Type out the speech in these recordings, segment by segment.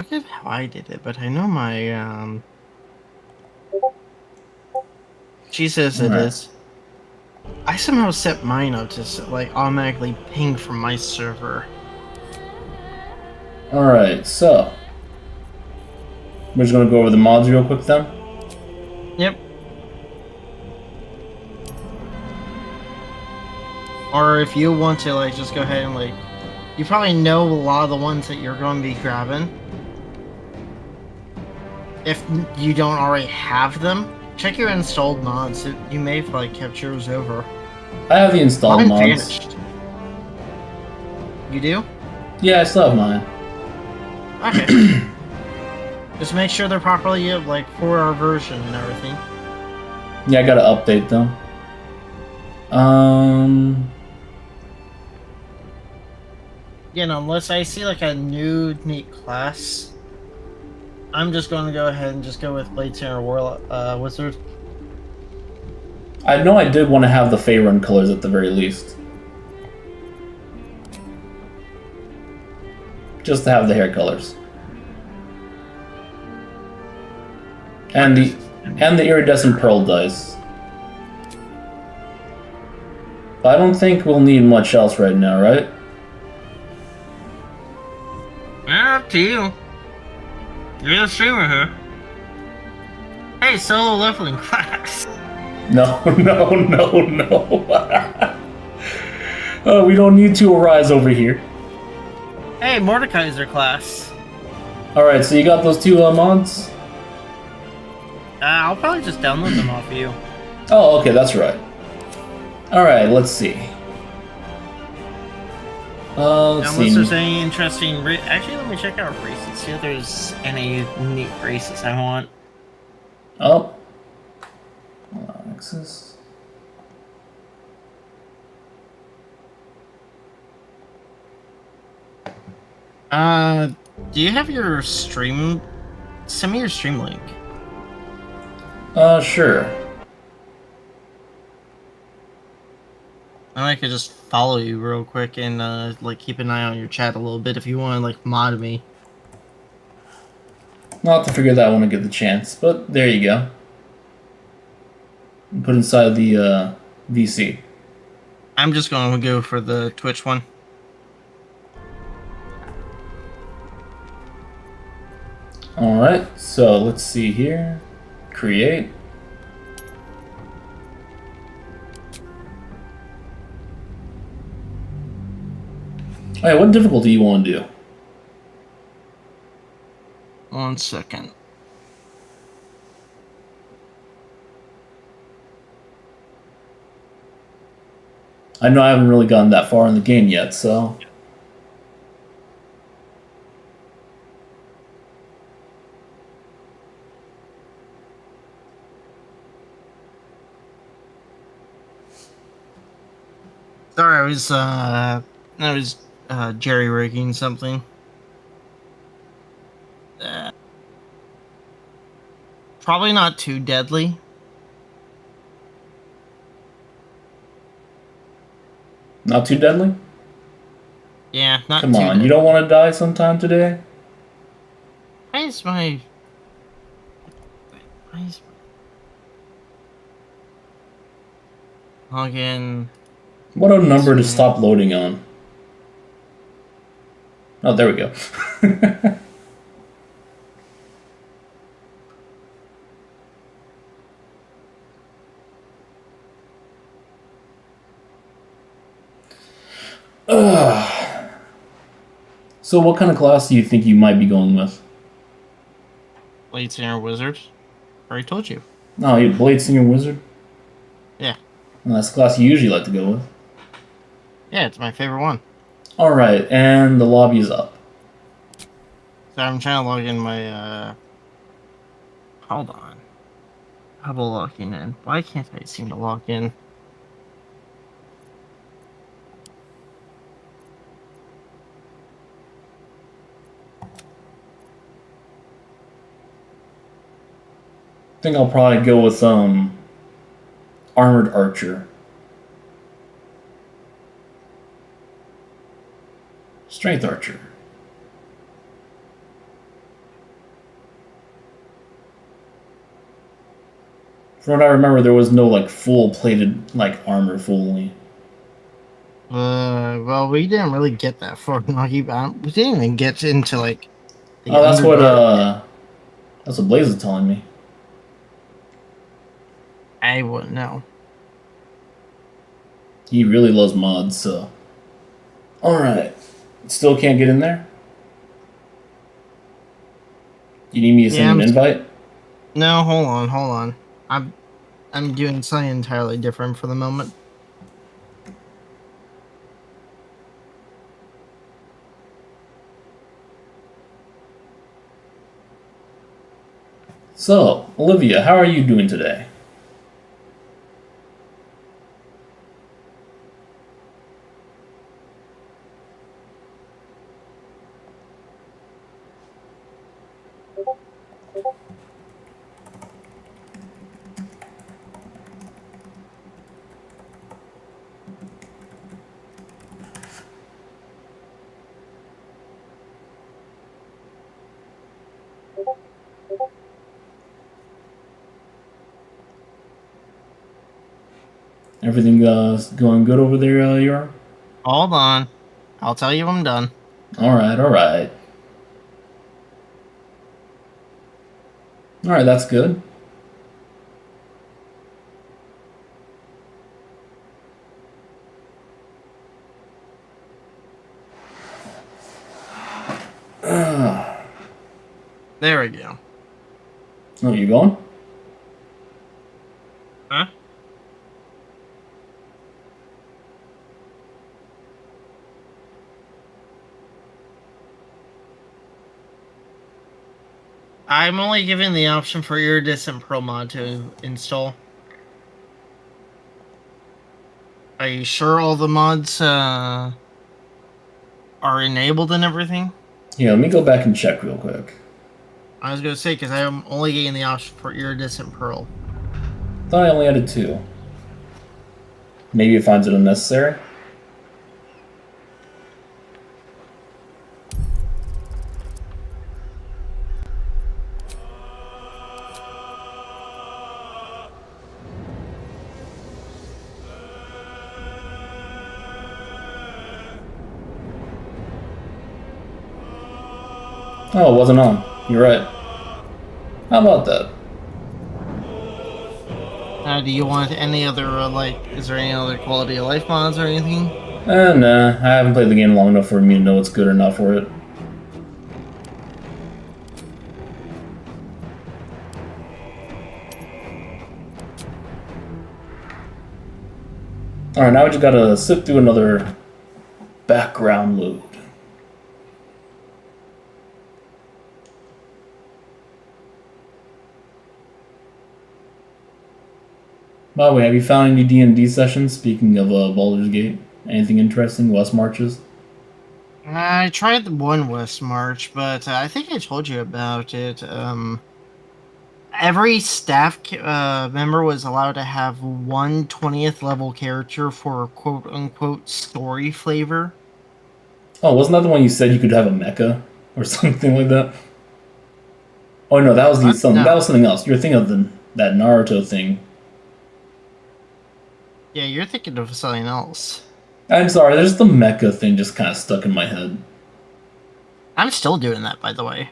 forget how I did it, but I know my she says it Alright. is. I somehow set mine up to like automatically ping from my server. Alright, so we're just gonna go over the mods real quick then. Yep. Or if you want to, like, just go ahead and like, you probably know a lot of the ones that you're going to be grabbing. If you don't already have them, check your installed mods. You may have like kept yours over. I have the installed Mine mods. vanished. You do? Yeah, I still have mine. Okay. Just make sure they're properly like for our version and everything. Yeah, I gotta update them. You know, unless I see like a new neat class, I'm just going to go ahead and just go with Blade Singer Warlock Wizard. I know I did want to have the Faerun colors at the very least. Just to have the hair colors. And the iridescent pearl dice. But I don't think we'll need much else right now, right? Up to you. You're the streamer here. Hey, solo leveling class. No, no, no, no. Oh, we don't need to arise over here. Hey, Mordekaiser class. Alright, so you got those two mods? I'll probably just download them off of you. Oh, okay, that's right. Alright, let's see. Unless there's any interesting... Actually, let me check out races. See if there's any neat races I want. Oh. Access. Do you have your stream? Send me your stream link. Sure. And I could just follow you real quick and, like, keep an eye on your chat a little bit if you want to, like, mod me. I'll have to figure that when I get the chance, but there you go. Put inside the, VC. I'm just going to go for the Twitch one. Alright, so let's see here. Create. Alright, what difficulty you want to do? 1 second. I know I haven't really gotten that far in the game yet, so... Sorry, I was jerry-rigging something. Probably not too deadly. Not too deadly? Yeah, not Come too on, deadly. you don't want to die sometime today? Why is my... Login... What a number to stop loading on. Oh, there we go. So what kind of class do you think you might be going with? Blade Singer Wizard. Already told you. No, you Blade Singer Wizard? Yeah. Well, that's the class you usually like to go with. Yeah, it's my favorite one. Alright, and the lobby is up. So I'm trying to log in my, Hold on. Double logging in. Why can't I seem to log in? I think I'll probably go with, Armored Archer. Strength Archer. From what I remember, there was no like full plated like armor fully. Well, we didn't really get that far. We didn't even get into like the Oh, Underdark. that's what Blaze is telling me. I wouldn't know. He really loves mods, so. All right, still can't get in there. You need me to Yeah, send you an invite? no, hold on. I'm I'm doing something entirely different for the moment. So, Olivia, how are you doing today? Everything going good over there, Yor? Hold on. I'll tell you when I'm done. All right, all right. All right, that's good. There we go. Oh, you going? Huh? I'm only giving the option for Iridescent Pro mod to install. Are you sure all the mods are enabled and everything? Yeah, let me go back and check real quick. I was gonna say because I'm only getting the option for Iridescent Pearl. Thought I only added two. Maybe it finds it unnecessary. Oh, it wasn't on. You're right. How about that? Do you want any other like? Is there any other quality of life mods or anything? Nah, I haven't played the game long enough for me to know what's good or not for it. Alright, now we just gotta sit through another background load. By the way, have you found any D&D sessions? Speaking of Baldur's Gate, anything interesting? West Marches? I tried the one West March, but I think I told you about it. Every member was allowed to have one 20th level character for quote unquote story flavor. Oh, wasn't that the one you said you could have a mecha or something like that? Oh no, that was What? that No. was something else. You're thinking of that Naruto thing. Yeah, you're thinking of something else. I'm sorry, there's the mecha thing just kind of stuck in my head. I'm still doing that, by the way.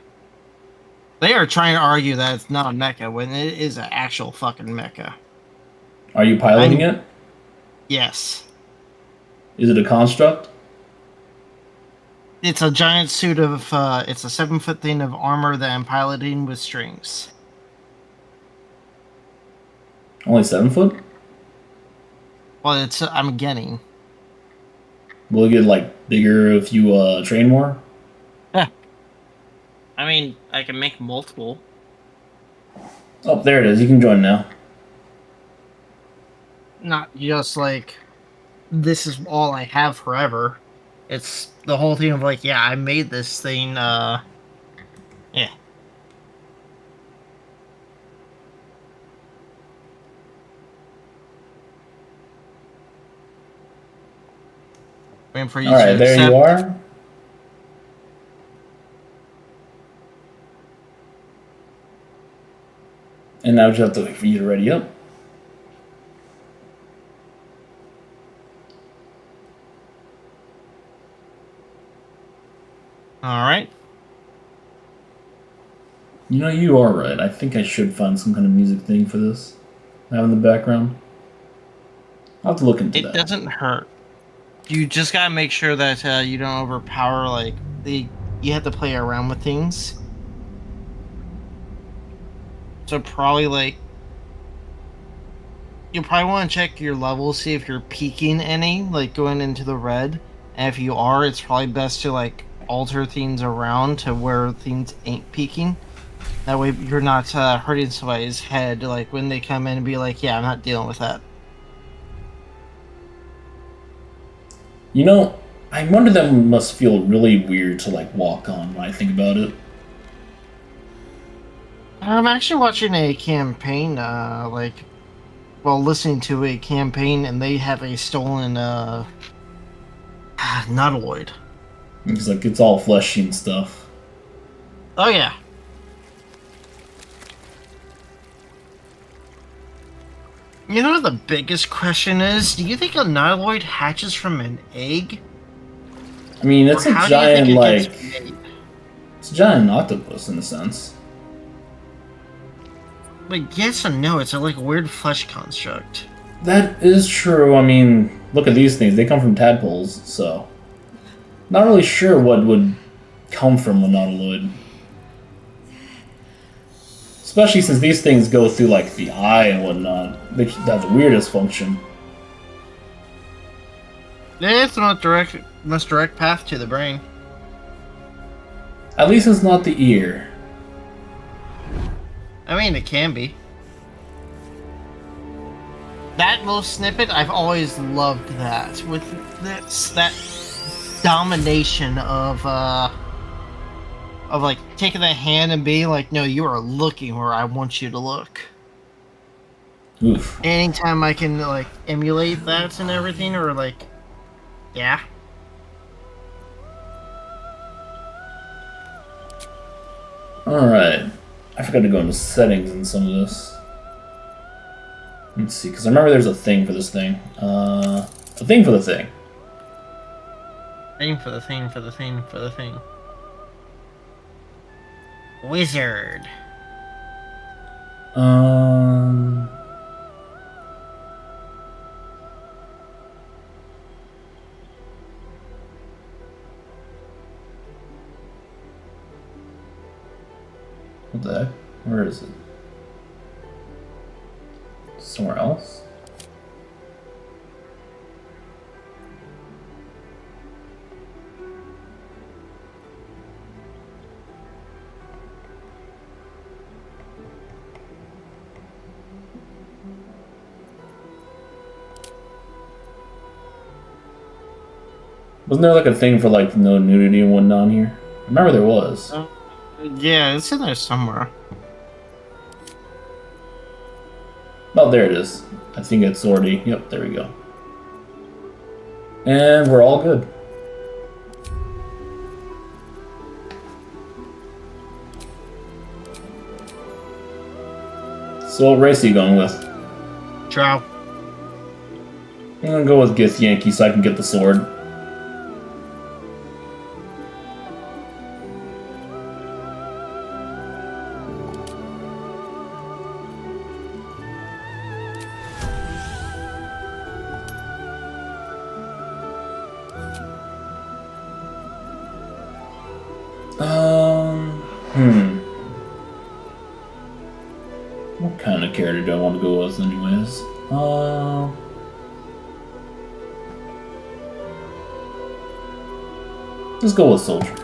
They are trying to argue that it's not a mecha when it is an actual fucking mecha. Are you piloting I'm it? yes. Is it a construct? It's a giant suit of it's a 7 foot thing of armor that I'm piloting with strings. Only 7 foot? Well, it's I'm getting. Will it get like bigger if you train more? Yeah. I mean, I can make multiple. Oh, there it is. You can join now. Not just like this is all I have forever. It's the whole thing of like, yeah, I made this thing yeah. Waiting for All you to right, there you accept. are. And now we just have to wait for you to ready up. All right. You know, you are right. I think I should find some kind of music thing for this. Have in the background. I'll have to look into It that. doesn't hurt. You just gotta make sure that you don't overpower like the. You have to play around with things. So probably like you'll probably want to check your levels, see if you're peaking any, like going into the red. And if you are, it's probably best to like alter things around to where things ain't peaking. That way you're not hurting somebody's head, like when they come in and be like, "Yeah, I'm not dealing with that." You know, I wonder that must feel really weird to like walk on when I think about it. I'm actually watching a campaign, well, listening to a campaign, and they have a stolen nautiloid. It's like it's all fleshy and stuff. Oh yeah. You know what the biggest question is? Do you think a nautiloid hatches from an egg? I mean, Or it's a how do you think giant it gets like made? it's a giant octopus in a sense. Like, yes and no, it's a like weird flesh construct. That is true. I mean, look at these things. They come from tadpoles, so not really sure what would come from a nautiloid. Especially since these things go through like the eye and whatnot. They have the weirdest function. It's the most direct path to the brain. At least it's not the ear. I mean, it can be. That little snippet, I've always loved that. With that domination of like taking the hand and being like, no, you are looking where I want you to look. Oof. Anytime I can like emulate that and everything, or like, yeah. Alright. I forgot to go into settings in some of this. Let's see, because I remember there's a thing for this thing. A thing for the thing. Thing for the thing for the thing for the thing. Wizard. Um. What the heck? Where is it? Somewhere else? Wasn't there like a thing for like no nudity and whatnot here? I remember there was. Yeah, it's in there somewhere. Oh, there it is. I think it's already. Yep, there we go. And we're all good. So what race are you going with? Drow. I'm gonna go with Gith Yankee so I can get the sword. What kind of character do I want to go with anyways? Let's go with Soldier.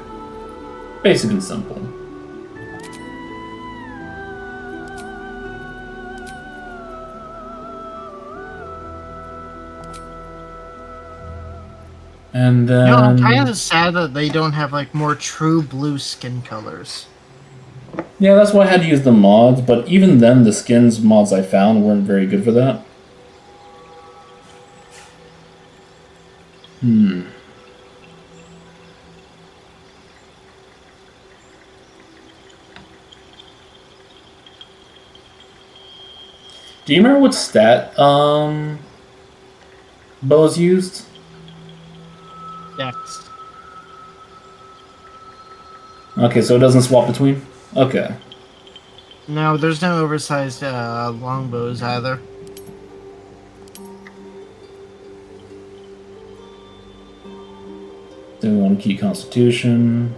Basic and simple. And then... I'm kind of sad that they don't have like more true blue skin colors. Yeah, that's why I had to use the mods, but even then, the skins mods I found weren't very good for that. Do you remember what stat, Bo's used? Dex. Okay, so it doesn't swap between? Okay. No, there's no oversized longbows either. Then we want to keep Constitution.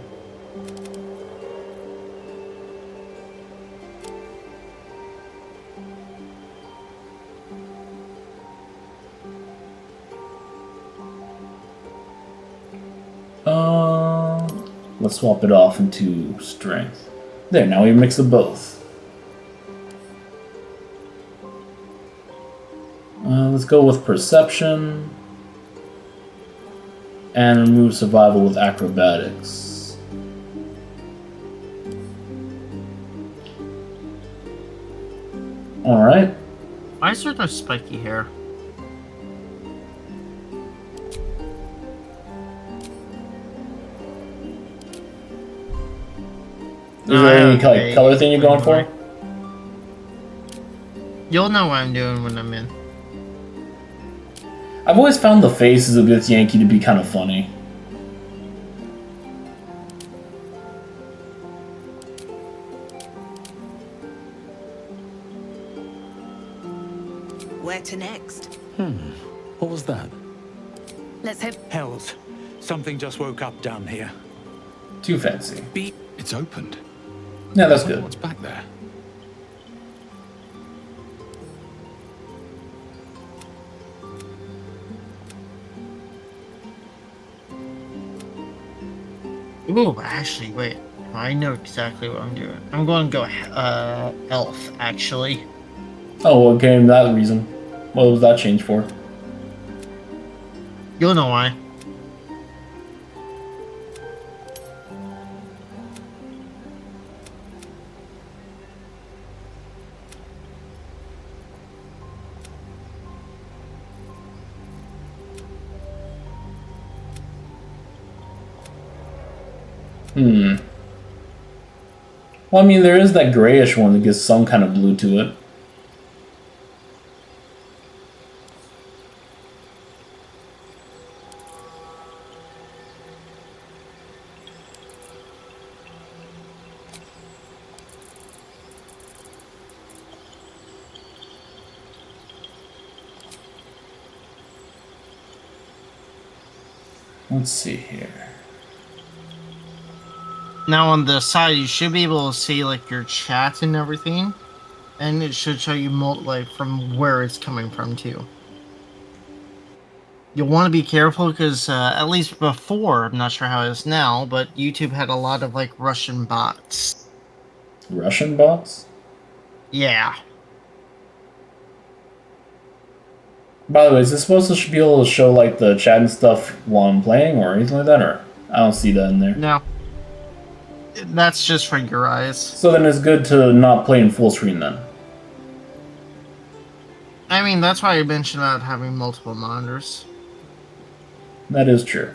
Let's swap it off into Strength. There, now we mix of both. Let's go with Perception. And remove Survival with Acrobatics. Alright. Why is there no spiky hair? Is there any color thing you're going for? You'll know what I'm doing when I'm in. I've always found the faces of this Yankee to be kind of funny. Where to next? What was that? Let's head. Hells. Something just woke up down here. Too fancy. It's opened. Yeah, that's I wonder good. what's back there? Ooh, actually, wait. I know exactly what I'm doing. I'm going to go elf, actually. Oh, okay, that reason. What was that change for? You'll know why. Well, I mean, there is that grayish one that gives some kind of blue to it. Let's see here. Now on the side, you should be able to see like your chat and everything, and it should show you like from where it's coming from too. You'll want to be careful because at least before, I'm not sure how it is now, but YouTube had a lot of like Russian bots. Russian bots? Yeah. By the way, is this supposed to be able to show like the chat and stuff while I'm playing or anything like that? Or I don't see that in there. No. That's just for your eyes. So then it's good to not play in full screen then. I mean, that's why I mentioned about having multiple monitors. That is true.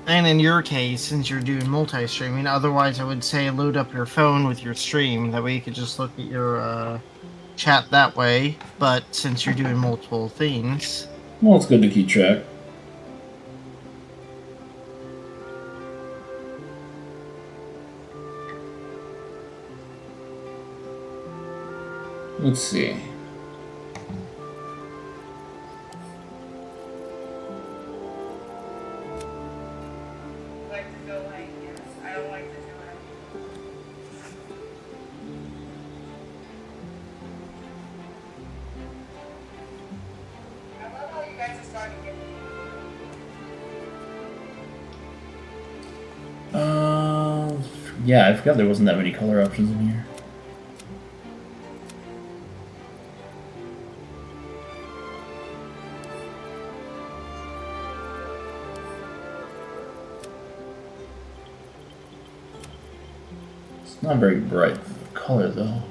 And in your case, since you're doing multi-streaming, otherwise I would say load up your phone with your stream. That way you could just look at your chat that way. But since you're doing multiple things... Well, it's good to keep track. Let's see. Yeah, I forgot there wasn't that many color options in here. It's not very bright color though.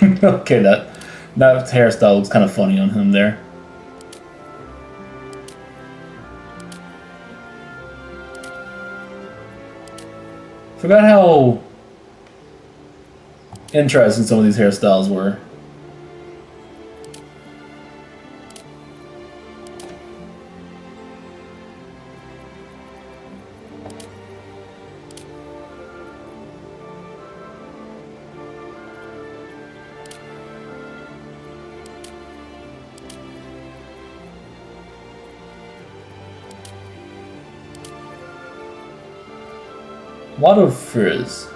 Okay, that hairstyle looks kind of funny on him there. Forgot how interesting some of these hairstyles were. A lot of frizz.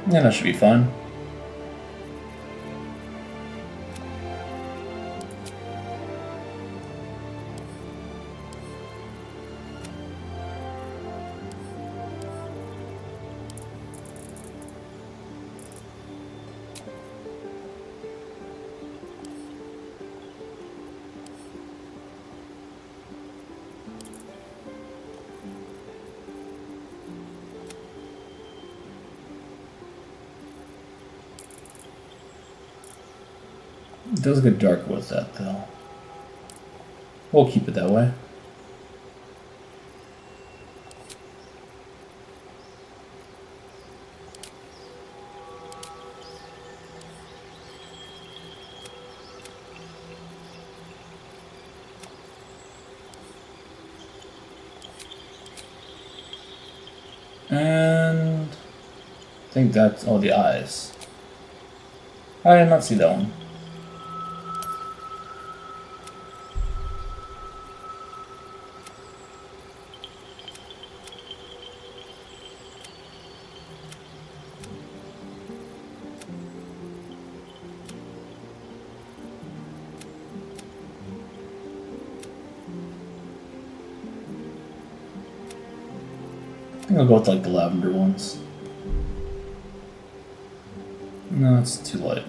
Yeah, that should be fun. It does get darker with that, though. We'll keep it that way. And I think that's all the eyes. I did not see that one. I think I'll go with like the lavender ones. No, it's too light.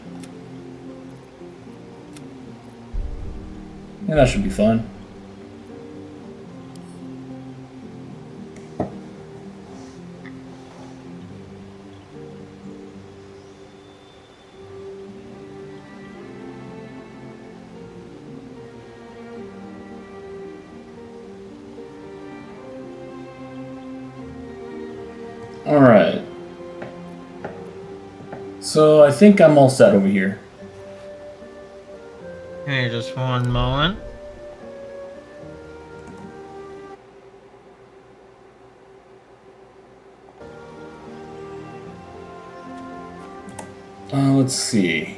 Yeah, that should be fun. Alright. So I think I'm all set over here. Okay, just one moment. Let's see.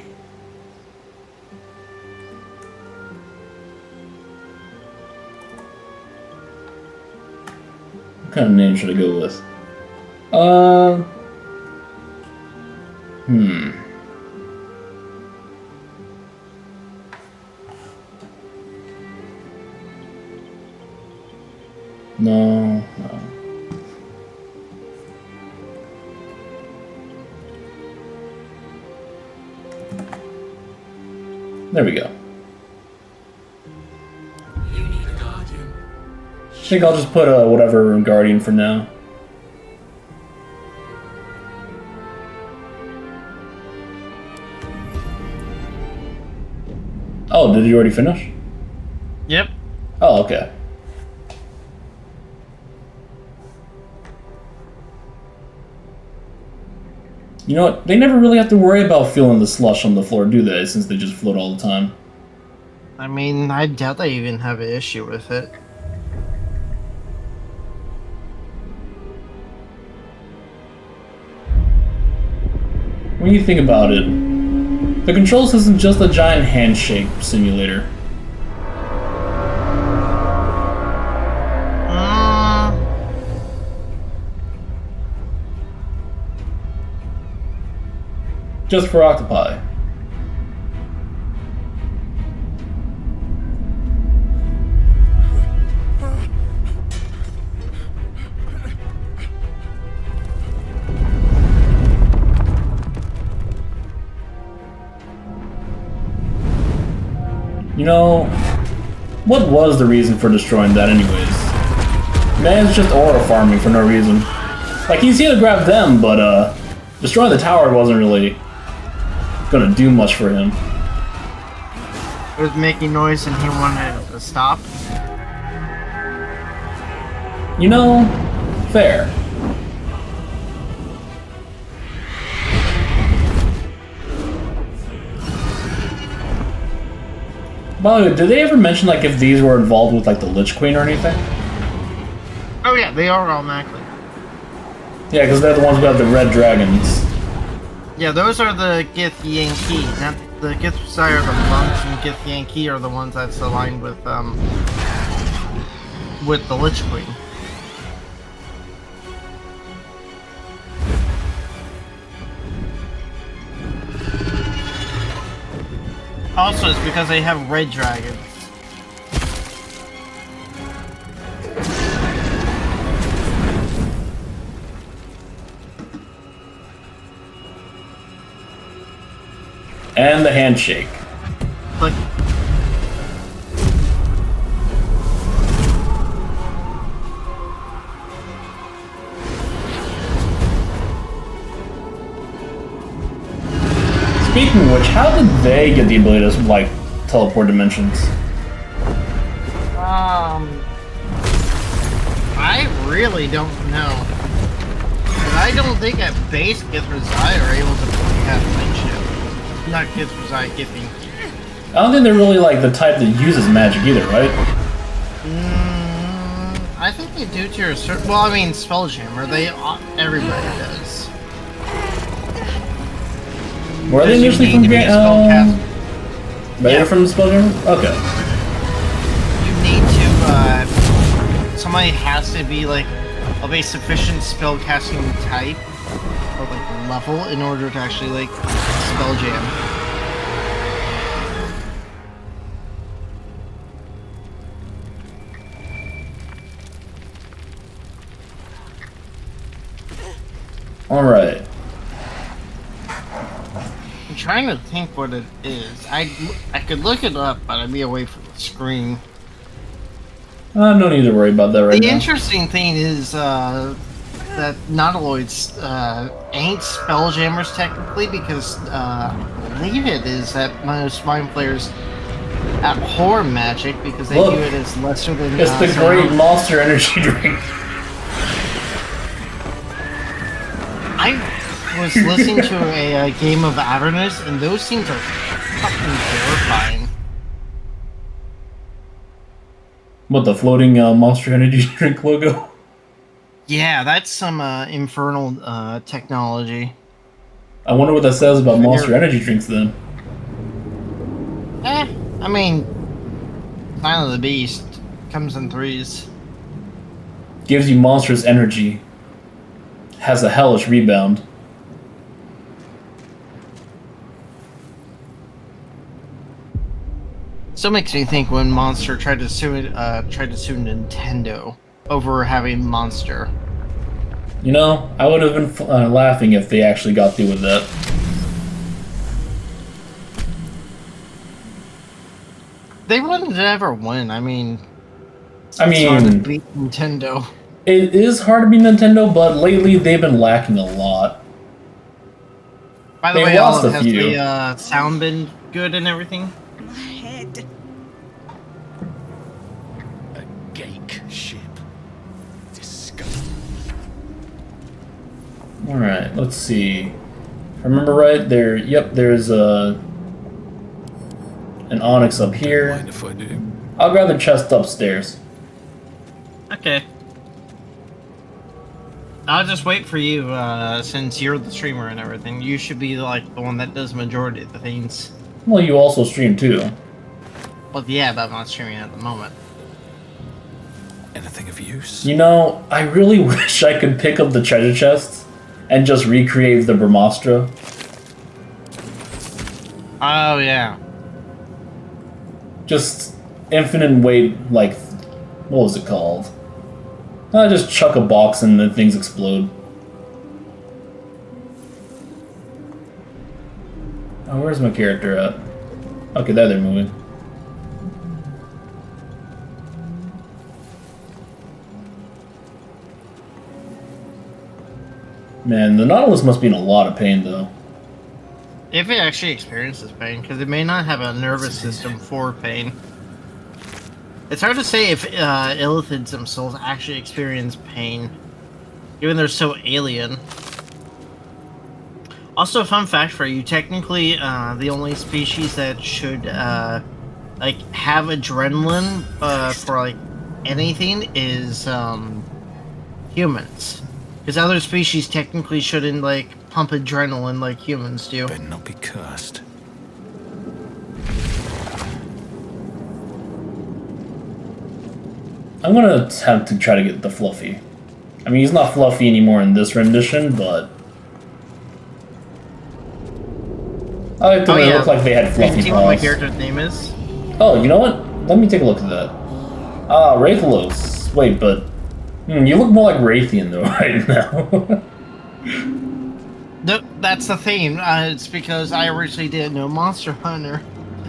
What kind of name should I go with? No. There we go. You need a guardian. I think I'll just put whatever guardian for now. Oh, did you already finish? Yep. Oh, okay. You know what? They never really have to worry about feeling the slush on the floor, do they? Since they just float all the time. I mean, I doubt they even have an issue with it. When you think about it, the controls isn't just a giant handshake simulator. Just for octopi. You know, what was the reason for destroying that anyways? Man's just aura farming for no reason. Like, he's here to grab them, but destroying the tower wasn't really gonna do much for him. It was making noise and he wanted it to stop. You know, fair. By the way, did they ever mention, like, if these were involved with, like, the Lich Queen or anything? Oh yeah, they are automatically. Yeah, because they're the ones who have the red dragons. Yeah, those are the Gith Yankee. Not the Gith Sire are the monks, and Gith Yankee are the ones that's aligned with the Lich Queen. Also, it's because they have red dragons. And the handshake. Like, Speaking of which, how did they get the ability to, like, teleport dimensions? I really don't know. But I don't think at base Githrazai are able to fully have friendship. Not Githrazai, Githing. I don't think they're really, like, the type that uses magic either, right? I think they do to a certain. Well, I mean, Spelljammer. Everybody does. Were they Because you initially need from to be a spellcaster. They're from Spelljammer? Okay. You need to. Somebody has to be like of a sufficient spellcasting type or like level in order to actually like spell jam. Alright. I'm trying to think what it is. I could look it up, but I'd be away from the screen. No need to worry about that right The now. interesting thing is that Nautiloids ain't spelljammers technically because I believe it is that most mind players abhor magic because they Look, view it as lesser than. It's the great monster energy drink. I was listening to a game of Avernus, and those scenes are fucking terrifying. What, the floating monster energy drink logo? Yeah, that's some infernal technology. I wonder what that says about They're- monster energy drinks then. I mean, Sign of the Beast comes in threes. Gives you monstrous energy. Has a hellish rebound. Still makes me think when Monster tried to sue Nintendo over having Monster. You know, I would have been laughing if they actually got through with that. They wouldn't ever win. I mean, it's hard to mean, beat Nintendo. it is hard to beat Nintendo, but lately they've been lacking a lot. By the They way, lost all a has few. the sound been good and everything? My head. A geek ship. Disgusting. Alright, let's see. If I remember right, there's an onyx up here. Mind if I do? I'll grab the chest upstairs. Okay. I'll just wait for you, since you're the streamer and everything. You should be like the one that does majority of the things. Well, you also stream too. Well, yeah, but I'm not streaming at the moment. Anything of use? You know, I really wish I could pick up the treasure chests and just recreate the Brahmastra. Oh yeah. Just infinite weight, like, what was it called? I just chuck a box and then things explode. Oh, where's my character at? Okay, there they're moving. Man, the Nautilus must be in a lot of pain, though. If it actually experiences pain, because it may not have a nervous system for pain. It's hard to say if illithids themselves actually experience pain, given they're so alien. Also, fun fact for you: technically, the only species that should like have adrenaline for like anything is humans, because other species technically shouldn't like pump adrenaline like humans do. Better not be cursed. I'm gonna attempt to try to get the Fluffy. I mean, he's not Fluffy anymore in this rendition, but I like the way it looked like they had Can you fluffy see what my paws. character's name is? Oh, you know what? Let me take a look at that. Ah, Rathalos. Wait, but you look more like Raytheon though right now. No, that's the thing. It's because I originally didn't know Monster Hunter,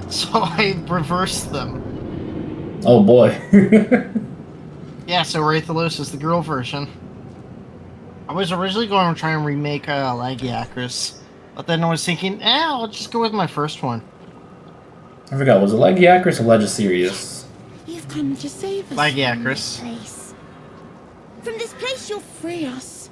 so I reversed them. Oh boy. Yeah, so Rathalos is the girl version. I was originally going to try and remake Lagiacrus, but then I was thinking, I'll just go with my first one. I forgot, was it Lagiacrus or Legiserius? You've come to save us Lagiacrus. from this place. From this place, you'll free us.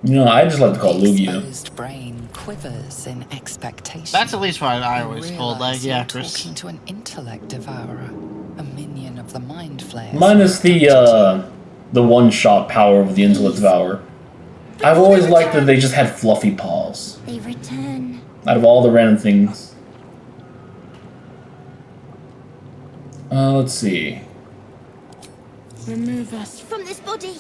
You know, I just like to call The Lugia. exposed brain quivers in expectation. That's at least what I You always called realise you're Lagiacrus. talking to an intellect devourer, a minion of the mind flayers. Minus the one-shot power of the Intellect Devour. I've always liked that they just had fluffy paws. They return. Out of all the random things. Let's see. Remove us from this body.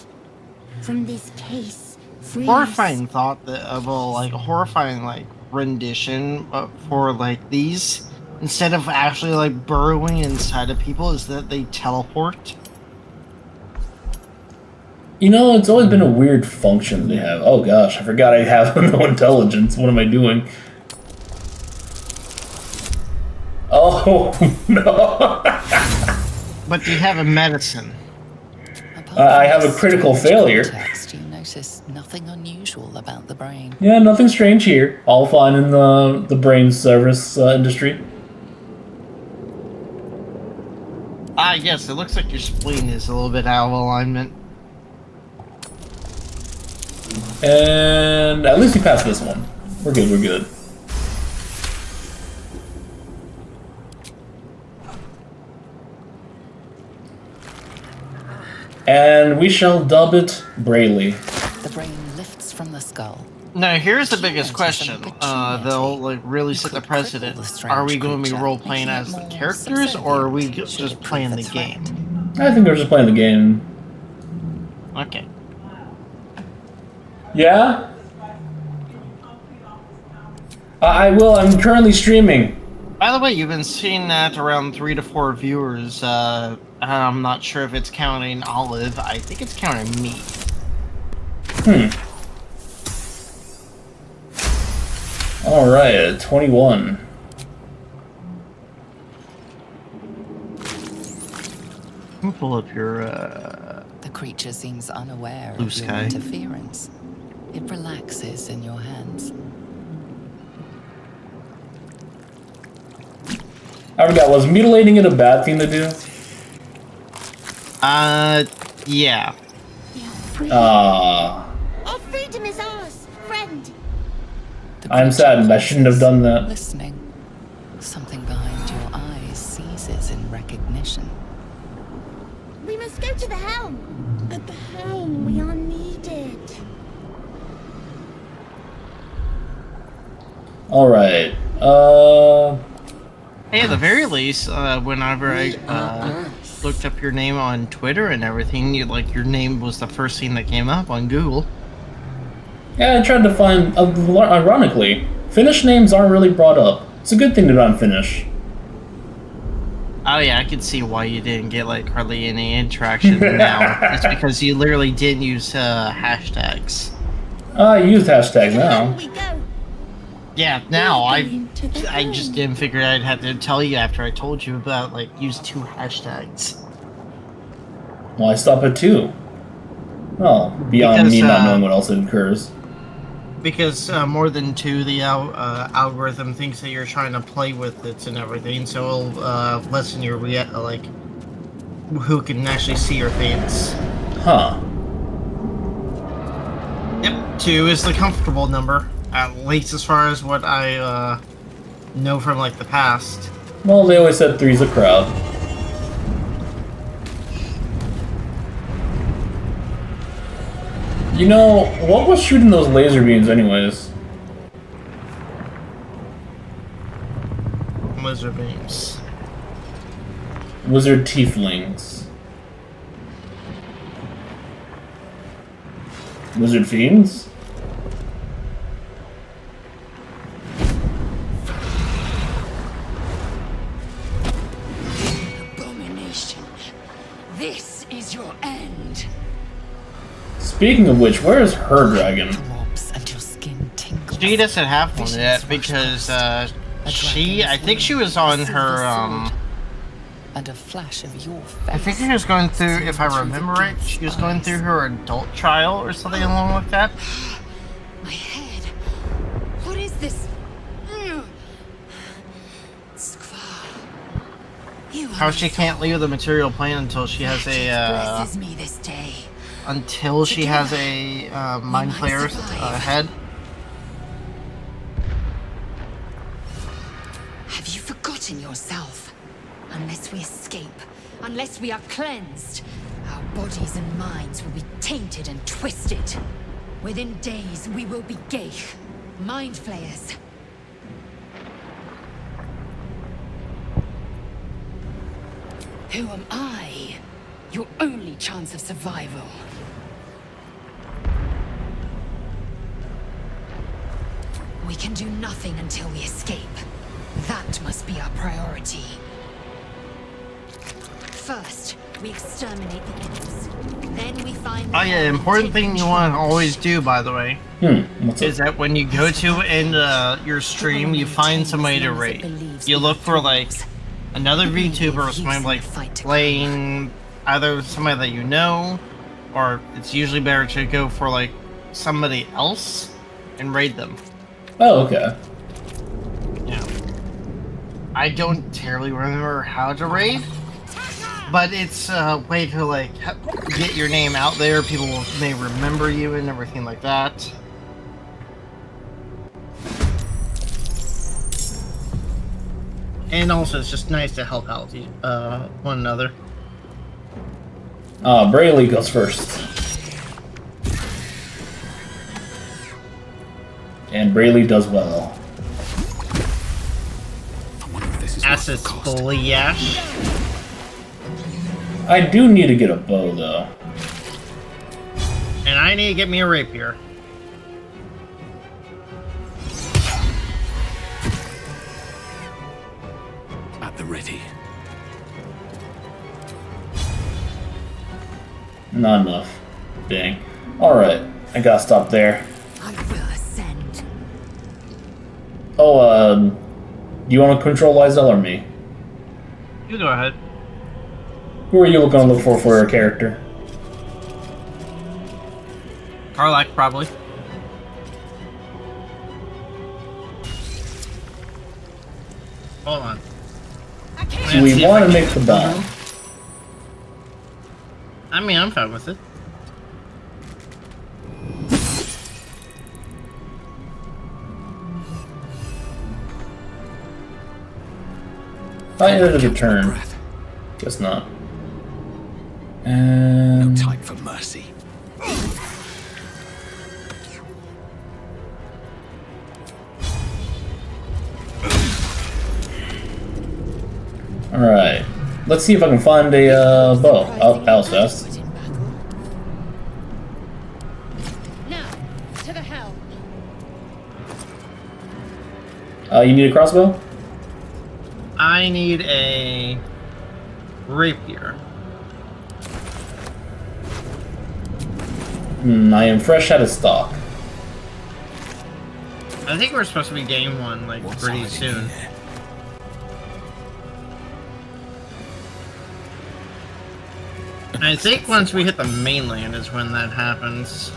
From this case. Free Horrifying us. thought that of a horrifying rendition for like these, instead of actually like burrowing inside of people, is that they teleport. You know, it's always been a weird function they have. Oh gosh, I forgot I have no intelligence. What am I doing? Oh, no. But do you have a medicine? Apart I from have a this critical strange failure. context, you notice nothing unusual about the brain. Yeah, nothing strange here. All fine in the brain service industry. Yes, it looks like your spleen is a little bit out of alignment. And at least we passed this one. We're good, we're good. And we shall dub it Brayley. The brain lifts from the skull. Now, here's the biggest Notice question. an opportunity. They'll like really set the Could precedent. cripple the strange Are we going to be creature, role playing making it as the more characters, or are we subservient should just it prove playing a the threat? game? I think we're just playing the game. Okay. Yeah? I will, I'm currently streaming. By the way, you've been seeing that around 3 to 4 viewers. I'm not sure if it's counting Olive. I think it's counting me. Alright, 21. Let me pull up your, The creature seems unaware Blue of your sky. interference. It relaxes in your hands. I forgot, was mutilating it a bad thing to do? yeah. We are free. Ah, Our freedom is ours, friend. The I'm creature saddened. I shouldn't have done that. Listening. Something behind your eyes seizes in recognition. We must go to the helm. At the helm, we are needed. alright. Hey, at the very least, whenever I looked up your name on Twitter and everything, your name was the first thing that came up on Google. Yeah, I tried to find, ironically, Finnish names aren't really brought up. It's a good thing to not Finnish. Oh yeah, I could see why you didn't get hardly any interaction now. It's because you literally didn't use hashtags. I use hashtags now. Helm we go. Yeah, now We're going to the I just helm. didn't figure I'd have to tell you after I told you about use 2 hashtags. Well, I stop at 2. Well, beyond Because, me not knowing what else occurs. because more than two, the algorithm thinks that you're trying to play with it and everything, so it'll lessen your like who can actually see your face. Huh. Yep, two is the comfortable number, at least as far as what I know from like the past. Well, they always said three's a crowd. You know, what was shooting those laser beams anyways? Laser beams. Wizard tieflings. Wizard fiends? Abomination. This is your end. Speaking of which, where is her dragon? Throbs and your skin tingles. She doesn't have one yet because I think she was on her And a flash of your face. I think she was going through, if I remember right, she was going through her adult trial or something along with that. My head. What is this? Squall. You How she can't leave the material plane until she has blesses me this day. mind flayer's head. Have you forgotten yourself? Unless we escape, unless we are cleansed, our bodies and minds will be tainted and twisted. Within days, we will be Geich, mind flayers. Who am I? Your only chance of survival. We can do nothing until we escape. That must be our priority. First, we exterminate the enemies. Then we find... Oh yeah, important thing you want to always do, by the way, What's is up? that when you go to end your stream, you find somebody to raid. You look for like another VTuber or somebody like playing either somebody that you know, or it's usually better to go for like somebody else and raid them. Oh, okay. Yeah. I don't terribly remember how to raid, but it's a way to like get your name out there. People may remember you and everything like that. And also, it's just nice to help out one another. Brayley goes first. And Brayley does well. I wonder if this is Acid worth the cost. Splash. I do need to get a bow, though. And I need to get me a rapier. At the ready. Not enough. Dang. Alright, I gotta stop there. I will ascend. Oh, you wanna control Lysel or me? You go ahead. Who are you gonna look for your character? Karlak, probably. Hold on. Do we want to make the bomb? I mean, I'm fine with it. I ended a Catch my turn. breath. Guess not. No And time for mercy. alright. Let's see if I can find a bow. Oh, that was fast. Adequate in battle. Now, to the helm. You need a crossbow? I need a rapier. I am fresh out of stock. I think we're supposed to be getting one like What's pretty hiding soon. here? I think once we hit the mainland is when that happens.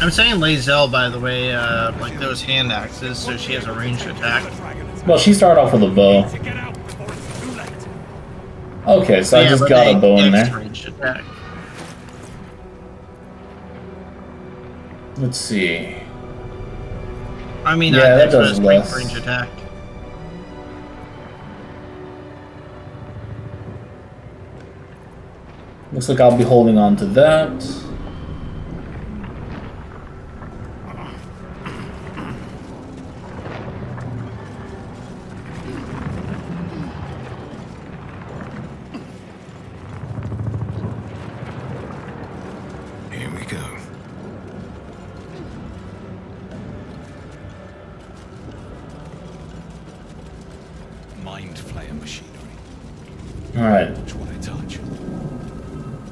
I'm saying Lazelle, by the way, like those hand axes, so she has a ranged attack. Well, she started off with a bow. Okay, so I just but got a bow in next there. ranged attack. Let's see. I mean, Yeah, that that's what does it's less. range attack. Looks like I'll be holding on to that. Here we go. Mind flayer machinery. Alright. Watch what I touch.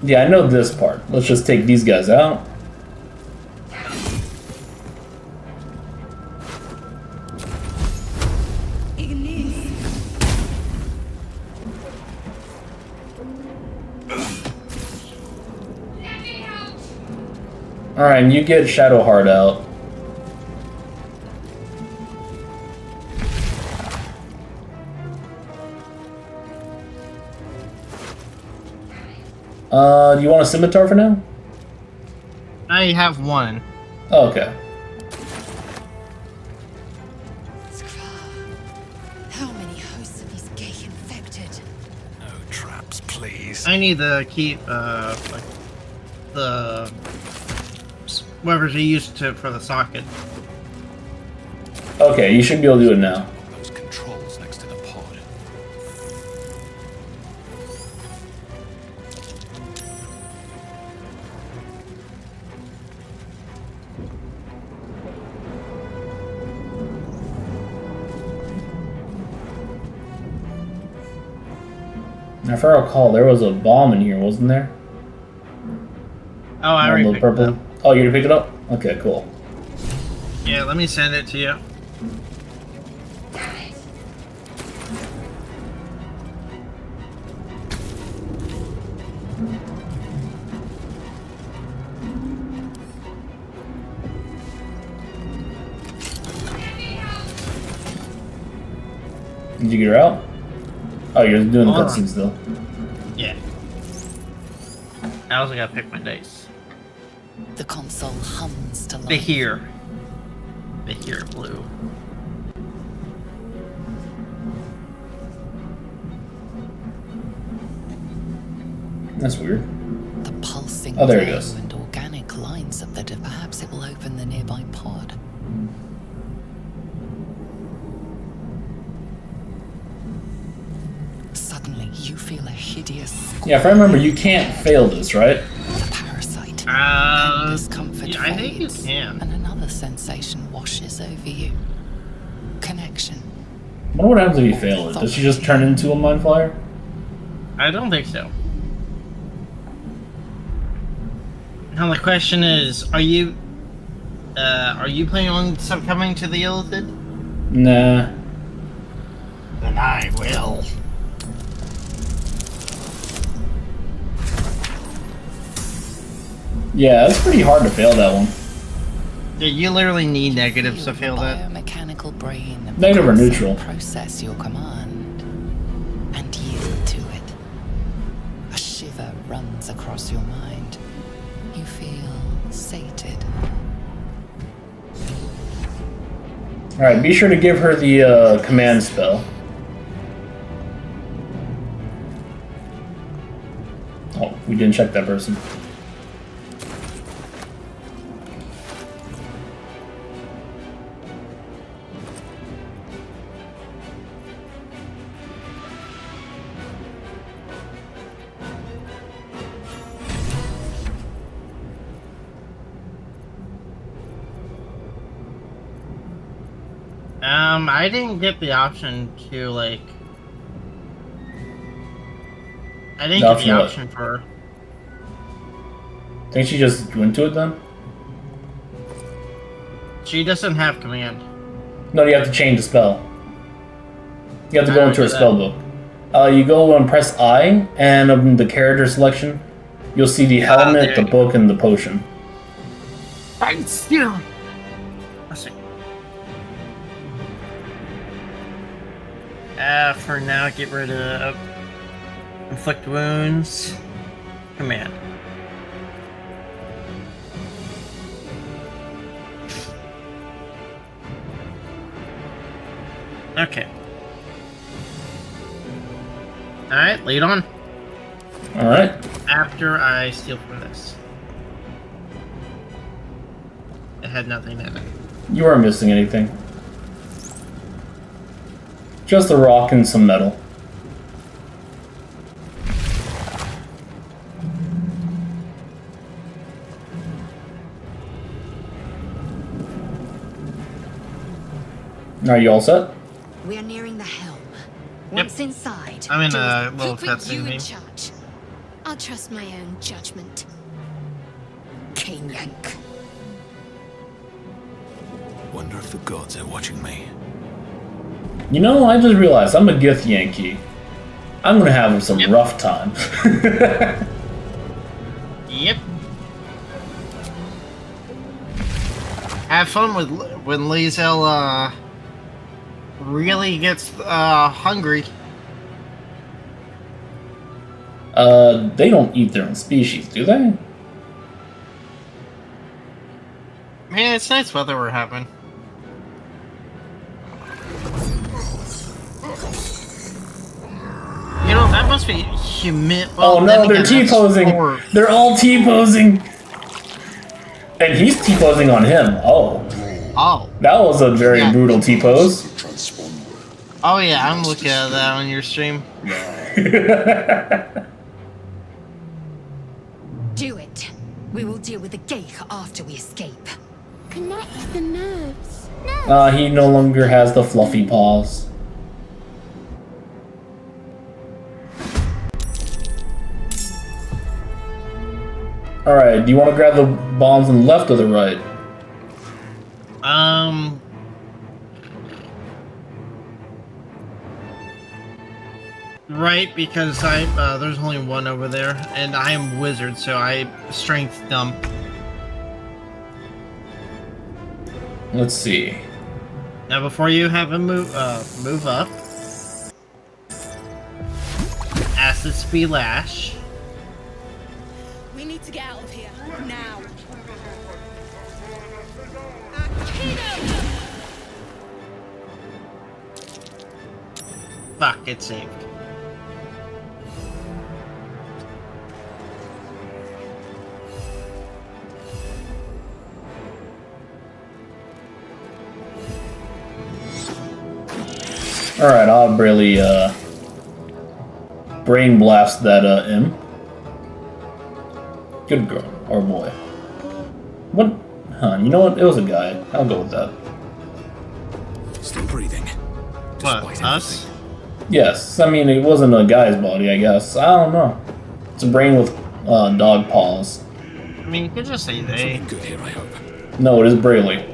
Yeah, I know this part. Let's just take these guys out. Alright, and you get Shadowheart out. Do you want a scimitar for now? I have one. Oh, okay. How many hosts of these gay infected? No traps, please. I need to keep, like, the... whatever they used to for the socket. Okay, you should be able to do it now. Those controls next to the pod. If I recall, there was a bomb in here, wasn't there? Oh, I One already little picked purple. it up. Oh, you already picked it up? Okay, cool. Yeah, let me send it to you. Did you get her out? Oh, you're doing the Hold on. cutscene still. Yeah. I also gotta pick my dice. The console hums to life. They hear blue. That's weird. The pulsing Oh, there it glow goes. and organic lines of that. Perhaps it will open the nearby pod. Suddenly, you feel a hideous Yeah, if I remember, you can't fail this, right? the parasite. Discomfort Yeah, I think you fades, can. and another sensation washes over you. Connection. I wonder what happens if you fail it. Does she just turn into a mind flyer? I don't think so. Now the question is, are you planning on coming to the Illithid? Nah. Then I will. Yeah, it's pretty hard to fail that one. Yeah, you literally need negatives to fail that. Biomechanical brain of Negative or the neutral? process your command and yield to it. A shiver runs across your mind. You feel sated. Alright, be sure to give her the command spell. Oh, we didn't check that person. I didn't get the option to like. I didn't get the what? option for. Think she just went to it then? She doesn't have command. No, you have to change the spell. You have to How go do I into her do that? spell book. You go and press I, and the character selection, you'll see the helmet, there the you go. book, and the potion. I still. Let's see. For now, get rid of inflict wounds. Command. Okay. Alright, lead on. Alright. After I steal from this. It had nothing in it. You aren't missing anything. Just a rock and some metal. Are you all set? We are nearing the helm. Once inside, I'm in do a as- little Put you cutscene in thing. charge. I'll trust my own judgment. Cane yank. Wonder if the gods are watching me. You know, I just realized I'm a Gith Yankee. I'm gonna have some rough time. Yep. Have fun with when Lae'zel really gets hungry. They don't eat their own species, do they? Man, it's nice weather we're having. You know, that must be humid. Oh no, they're T-posing! They're all T-posing! And he's T-posing on him. Oh. Oh. That was a very Yeah. brutal T-pose. Oh yeah, I'm looking at that on your stream. Do it. We will deal with the Geich after we escape. Connect the nerves. He no longer has the fluffy paws. Alright, do you want to grab the bombs on the left or the right? Right, because I there's only one over there, and I am wizard, so I strength dump. Let's see. Now, before you have a move up, acid speed lash. We need to get out of here now. Fuck, it's saved. Alright, I'll really, brain blast that, M. Good girl. Or boy. What? Huh, you know what? It was a guy. I'll go with that. Still breathing. What, Despite us? everything. Yes, I mean, it wasn't a guy's body, I guess. I don't know. It's a brain with, dog paws. I mean, you could just say they. Something good here, I hope. No, it is Brayley.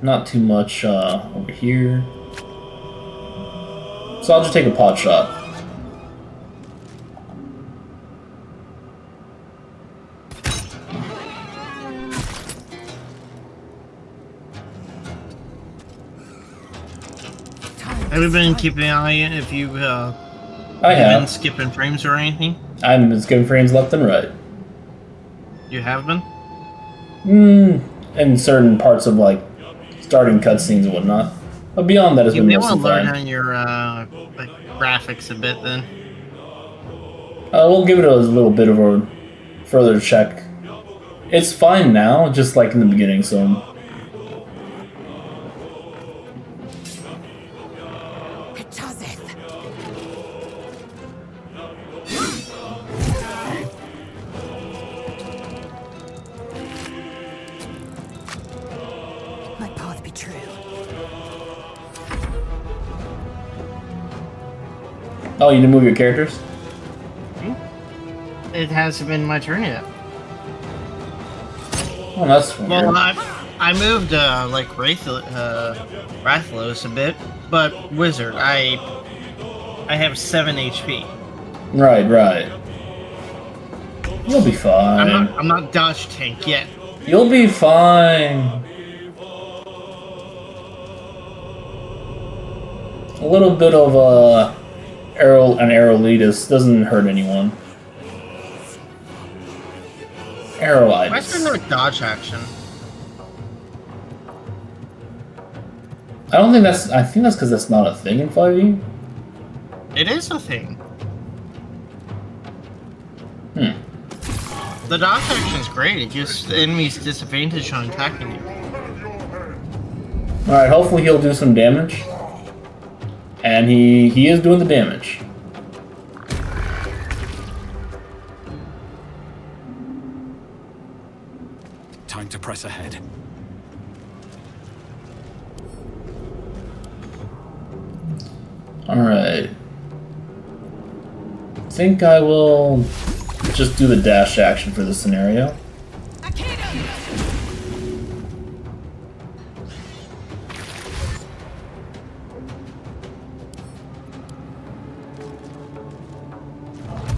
Not too much, over here. So I'll just take a pot shot. Have you been keeping an eye on if you I been have. skipping frames or anything? I've been skipping frames left and right. You have been? In certain parts of, like, starting cutscenes and whatnot. But beyond that, it's You been may want mostly to learn fine. on your like, graphics a bit then. We'll give it a little bit of a further check. It's fine now, just like in the beginning, so... My path be true. Oh, you didn't move your characters? It hasn't been my turn yet. Oh, that's weird. Well, I moved like Rathlos a bit, but Wizard, I have 7 HP. Right. You'll be fine. I'm not dodge tank yet. You'll be fine. A little bit of an Aerolitis doesn't hurt anyone. Why is Aerolitis. there no dodge action? I don't think that's. I think that's because that's not a thing in 5e. It is a thing. Hmm. The dodge action is great. It gives the enemies disadvantage on attacking you. All right. Hopefully he'll do some damage. And he is doing the damage. Time to press ahead. Alright. I think I will just do the dash action for this scenario.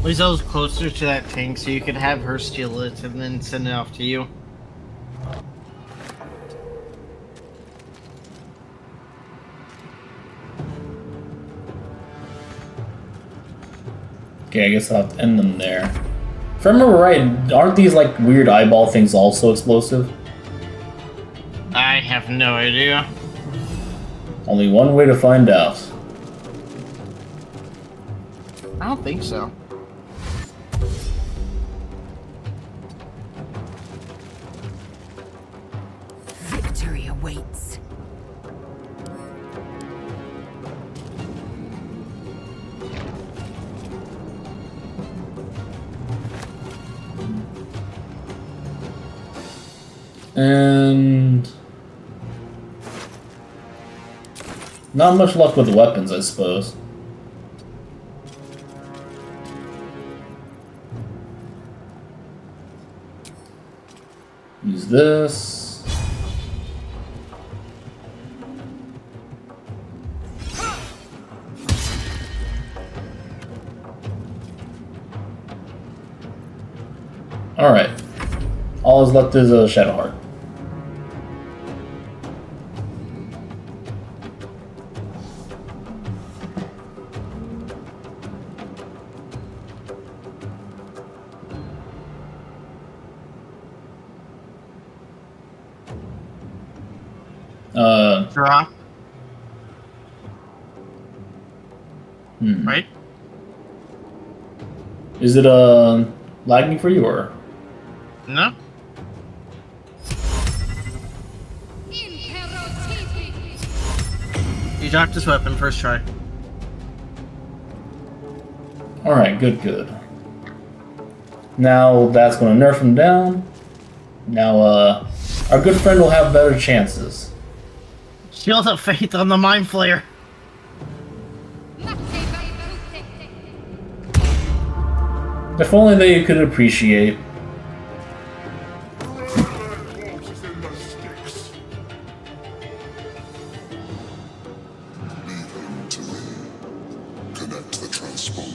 Lizelle's closer to that tank, so you could have her steal it and then send it off to you. Okay, I guess I'll have to end them there. If I remember right, aren't these like weird eyeball things also explosive? I have no idea. Only one way to find out. I don't think so. Victory awaits. And not much luck with weapons, I suppose. Use this. Alright. All is left is a Shadowheart. Drop. Hmm. Right? Is it lagging for you or? No? You dropped his weapon first try. Alright, good. Now that's gonna nerf him down. Now our good friend will have better chances. Shield of Faith on the Mind Flayer. If only they could appreciate. Connect the transponder.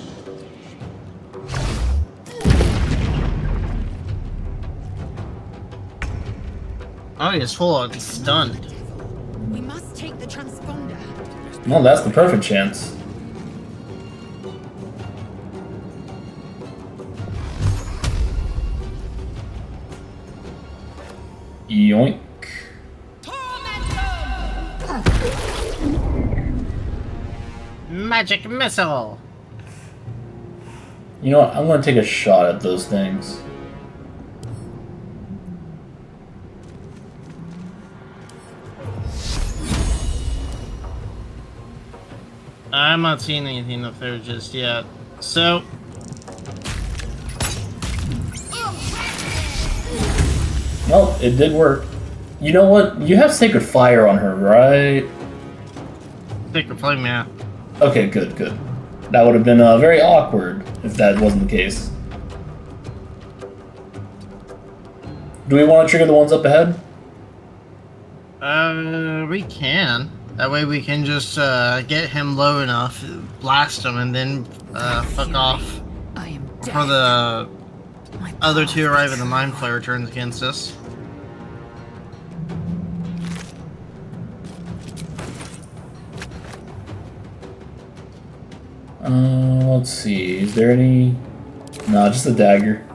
Oh, he's full on stunned. We must take the transponder. Well, that's the perfect chance. Yoink. Magic missile. You know what? I'm gonna take a shot at those things. I'm not seeing anything up there just yet. So, Well, it did work. You know what? You have Sacred Fire on her, right? take a flame, yeah. Okay, good. That would have been very awkward if that wasn't the case. Do we want to trigger the ones up ahead? We can. That way we can just get him low enough, blast him, and then fuck off I am dead. before the My other path two arrive and the betrayed. Mind Flayer turns against us. Let's see. Is there any? No, just a dagger.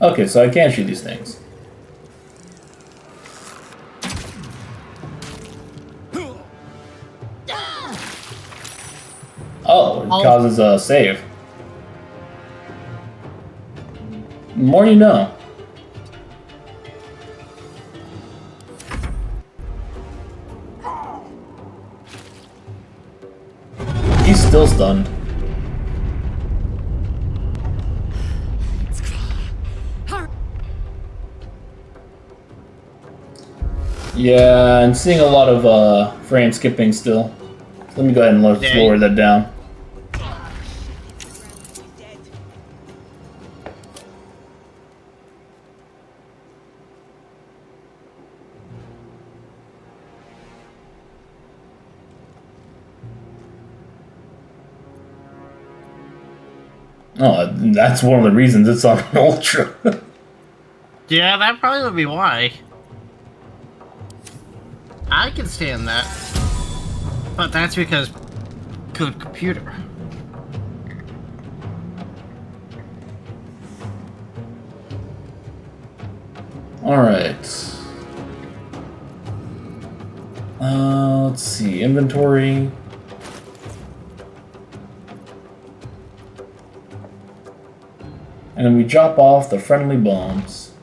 Okay, so I can shoot these things. Oh, it causes a save. The more you know. He's still stunned. Hurry. Yeah, I'm seeing a lot of frame skipping still. Let me go ahead and lower that down. Oh, that's one of the reasons it's on an Ultra. Yeah, that probably would be why. I can stand that. But that's because good computer. Alright. Let's see. Inventory. And then we drop off the friendly bombs.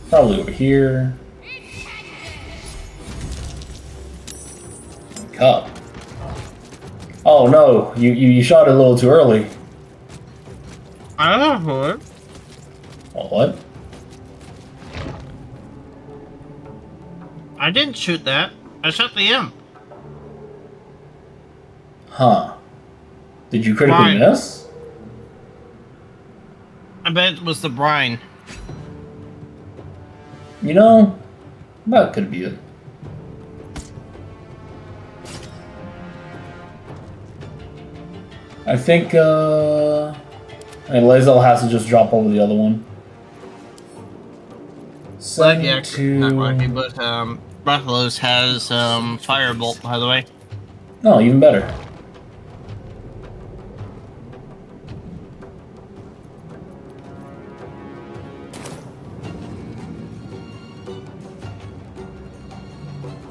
Probably over here. Cup. Oh no, you shot it a little too early. I don't know. Oh, what? I didn't shoot that. I shot the imp. Huh. Did you critically Brine. miss? I bet it was the brine. You know, that could be it. I think, and Lae'zel has to just drop over the other one. But yeah, to... not lucky, but Breathless has Firebolt, by the way. Oh, even better.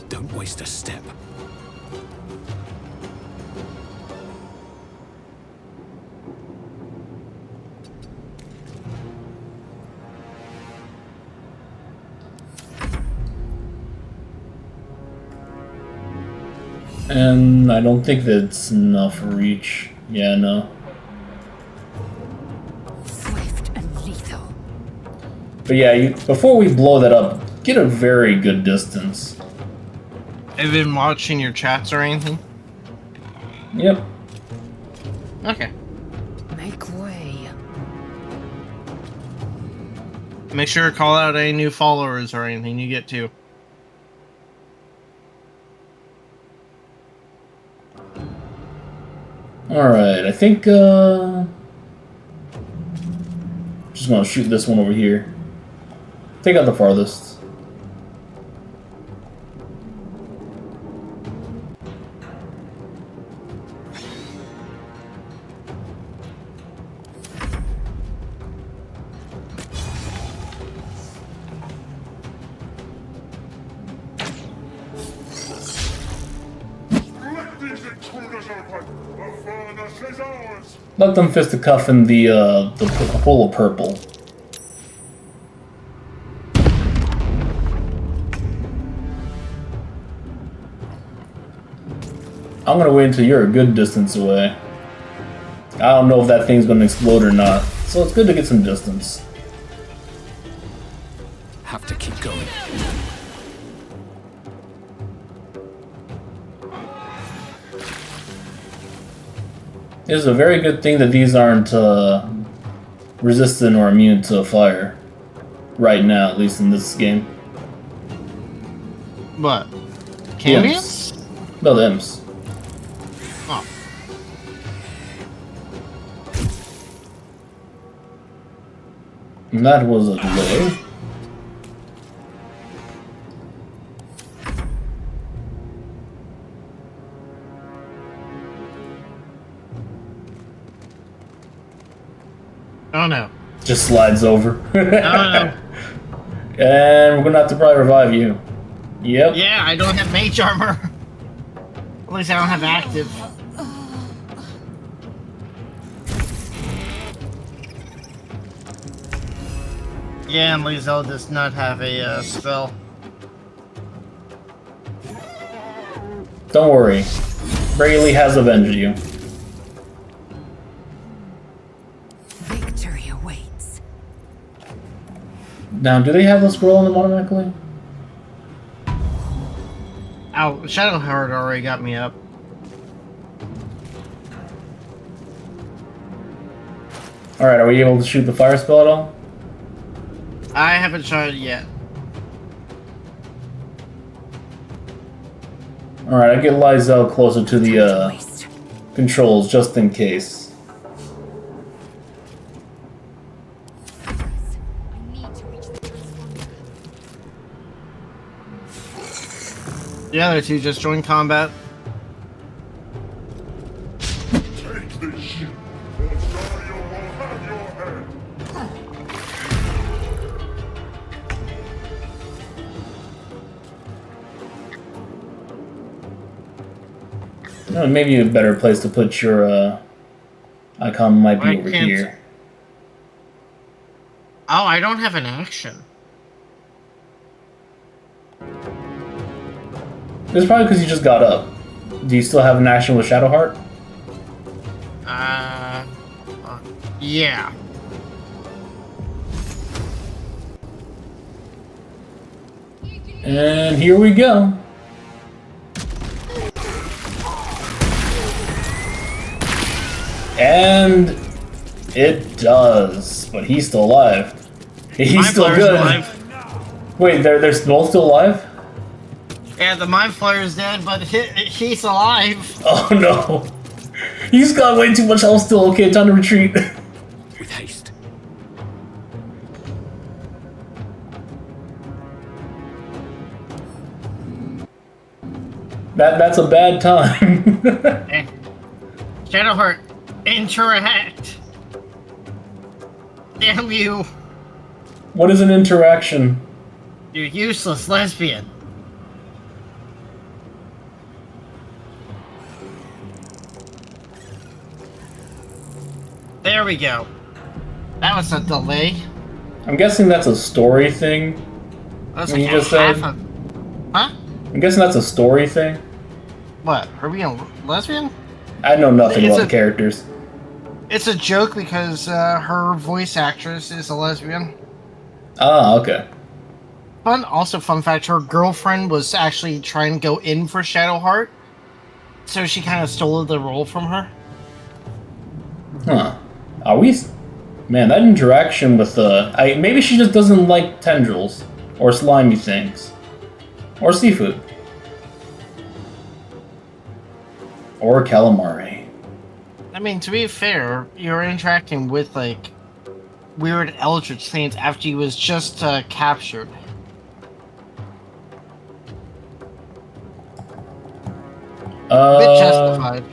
Don't waste a step. And I don't think that's enough reach. Yeah, no. Swift and lethal. But yeah, before we blow that up, get a very good distance. Have you been watching your chats or anything? Yep. Okay. Make way. Make sure to call out any new followers or anything you get to. Alright, I think, just gonna shoot this one over here. Take out the farthest. Let them fisticuff in the pool of purple. I'm gonna wait until you're a good distance away. I don't know if that thing's gonna explode or not, so it's good to get some distance. Have to keep going. It is a very good thing that these aren't resistant or immune to fire. Right now, at least in this game. What? The Cambions? imps. No, the imps. Oh. And that was a delay. Oh no. Just slides over. Oh no. And we're gonna have to probably revive you. Yep. Yeah, I don't have mage armor. At least I don't have active. Yeah, and Lizelle does not have a spell. Don't worry. Braylee has avenged you. Victory awaits. Now, do they have the scroll on them automatically? Ow, Shadowheart already got me up. Alright, are we able to shoot the fire spell at all? I haven't tried it yet. Alright, I get Lizelle closer to the Waste. controls just in case. The other two just joined combat. Take this ship, or Dario will have your head. Maybe a better place to put your icon might be I over can't- here. Oh, I don't have an action. It's probably because you just got up. Do you still have an action with Shadowheart? Yeah. And here we go. And it does, but he's still alive. He's Mind still Flayer's good. alive. Wait, they're both still alive? Yeah, the Mind Flayer's dead, but he's alive. Oh no. He's got way too much health still. Okay, time to retreat. With haste. That's a bad time. Eh. Shadowheart, interact. Damn you. What is an interaction? You useless lesbian. There we go. That was a delay. I'm guessing that's a story thing. That's When like you just half said- of... Huh? I'm guessing that's a story thing. What? Her being a lesbian? I know nothing It's about a- the characters. It's a joke because her voice actress is a lesbian. Ah, okay. Also, fun fact, her girlfriend was actually trying to go in for Shadowheart, so she kind of stole the role from her. Huh. Are we... Man, that interaction with maybe she just doesn't like tendrils. Or slimy things. Or seafood. Or calamari. I mean, to be fair, you're interacting with, like, weird eldritch things after he was just captured. A bit justified.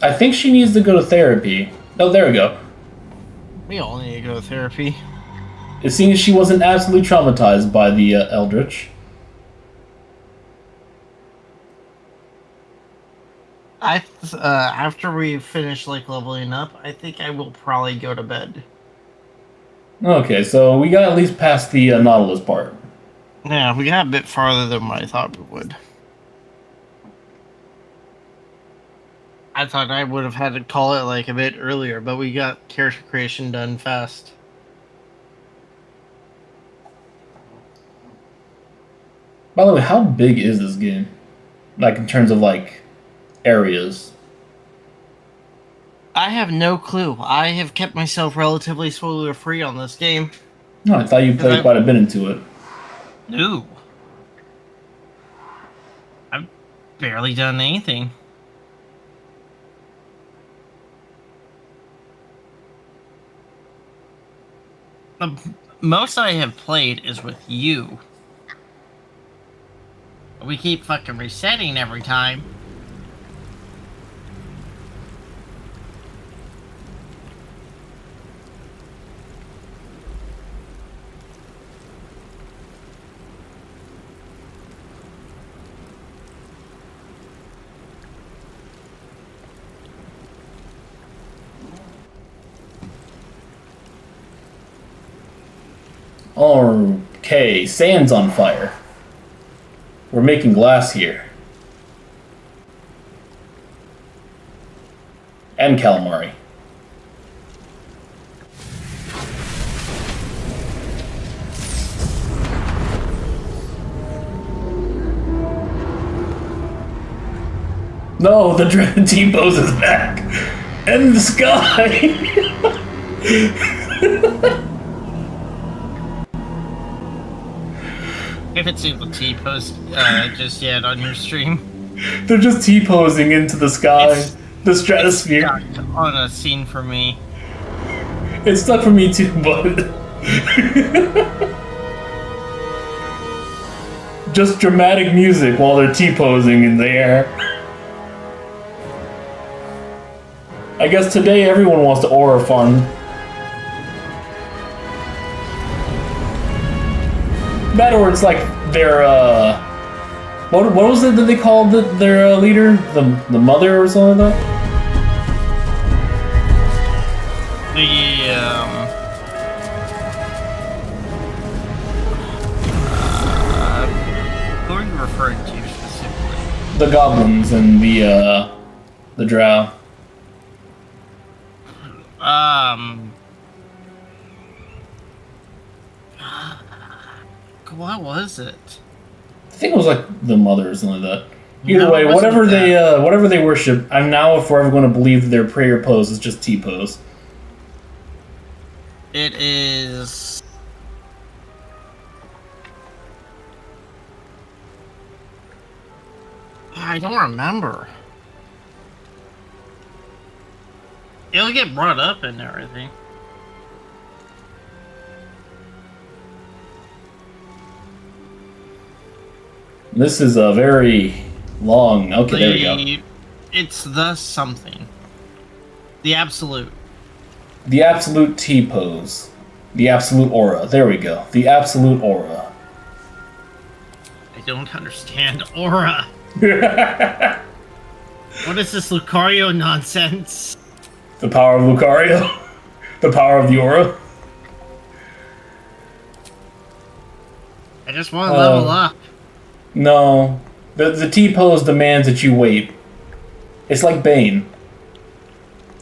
I think she needs to go to therapy. Oh, there we go. We all need to go to therapy. It seems she wasn't absolutely traumatized by the Eldritch. After we finish, like, leveling up, I think I will probably go to bed. Okay, so we got at least past the Nautilus part. Yeah, we got a bit farther than what I thought we would. I thought I would have had to call it, like, a bit earlier, but we got character creation done fast. By the way, how big is this game? Like in terms of like areas. I have no clue. I have kept myself relatively spoiler free on this game. No, I thought you 'Cause played quite a bit into it. No. I've barely done anything. The most I have played is with you. We keep fucking resetting every time. Okay, sand's on fire. We're making glass here. And calamari. No, the dreaded T-pose is back! And the sky! I haven't seen the T-post just yet on your stream. They're just T-posing into the sky. It's- The stratosphere. It's stuck on a scene for me. It's stuck for me too, but... just dramatic music while they're T-posing in the air. I guess today everyone wants to aura farm. That or it's like their, what was it that they called their leader? The mother or something like that? Who are you referring to specifically? The goblins and the drow. What was it? I think it was like the mother or something like that. Either No, way, it wasn't whatever they worship, I'm now forever going to believe that their prayer pose is just T-pose. It is... I don't remember. It'll get brought up and everything. This is a very long... Okay, there we go. It's the something. The absolute. The absolute T-pose. The absolute aura. There we go. The absolute aura. I don't understand aura. What is this Lucario nonsense? The power of Lucario. The power of the aura. I just want to level up. No. The T-pose demands that you wait. It's like Bane.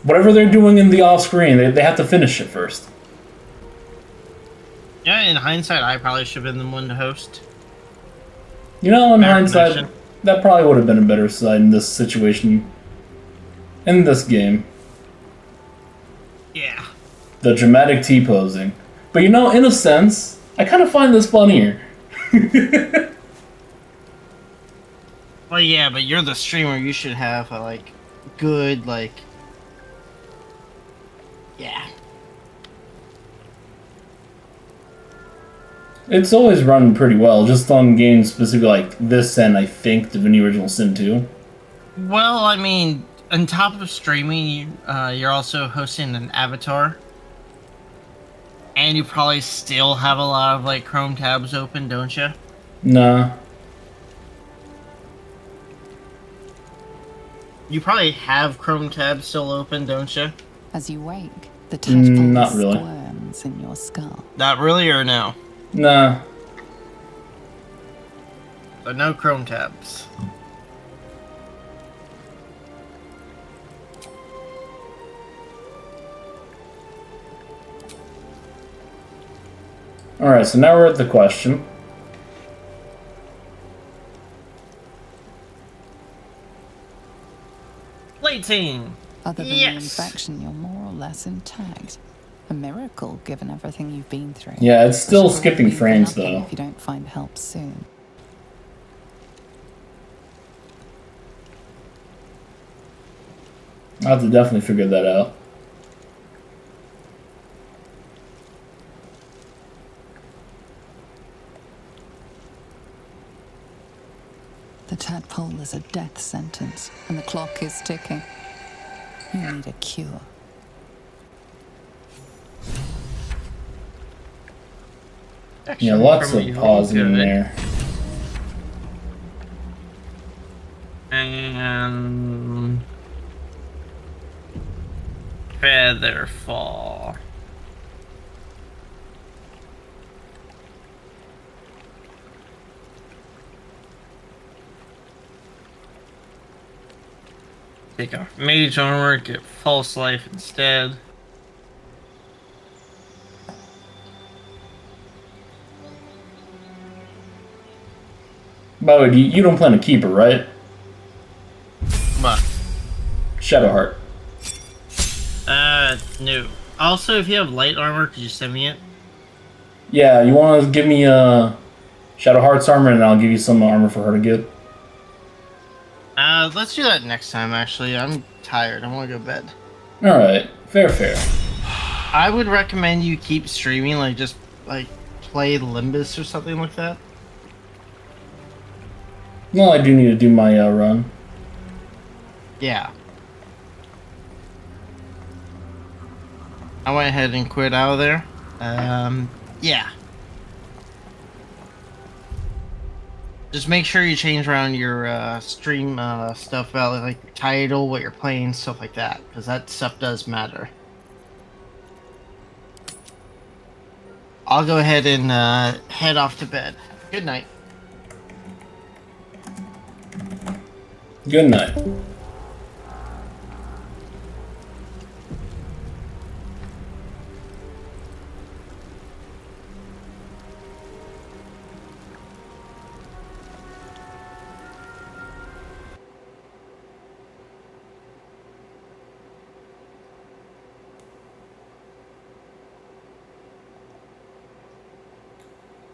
Whatever they're doing in the off-screen, they have to finish it first. Yeah, in hindsight, I probably should have been the one to host. You know, in Fair hindsight, connection. that probably would have been a better side in this situation. In this game. Yeah. The dramatic T-posing. But you know, in a sense, I kind of find this funnier. Well, yeah, but you're the streamer. You should have a, like, good, like... Yeah. It's always run pretty well, just on games specifically like this and I think Divinity Original Sin 2. Well, I mean, on top of streaming, you're also hosting an avatar. And you probably still have a lot of, like, Chrome tabs open, don't you? Nah. You probably have Chrome tabs still open, don't you? As you wake, the tadpole not really. squirms in your skull. Not really, or no? Nah. So no Chrome tabs. Alright, so now we're at the question. fighting! Other than the Yes! infection, you're more or less intact. A miracle, given everything you've been through. Yeah, it's still A scroll skipping means frames nothing though. if you don't find help soon. I'll have to definitely figure that out. The tadpole is a death sentence, and the clock is ticking. You need a cure. Yeah, lots of pausing in there. And feather fall. Take off mage armor, get false life instead. By the way, you don't plan to keep her, right? What? Shadowheart. No. Also, if you have light armor, could you send me it? Yeah, you want to give me Shadowheart's armor, and I'll give you some armor for her to get. Let's do that next time, actually. I'm tired. I want to go to bed. Alright, fair. I would recommend you keep streaming, like, just, like, play Limbus or something like that. Well, I do need to do my run. Yeah. I went ahead and quit out of there. Yeah. Just make sure you change around your stream stuff about like your title, what you're playing, stuff like that, because that stuff does matter. I'll go ahead and head off to bed. Good night. Good night.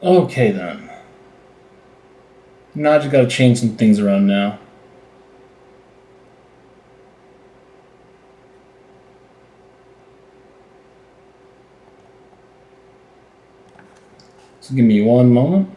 Okay then. Now I just gotta change some things around now. So give me one moment.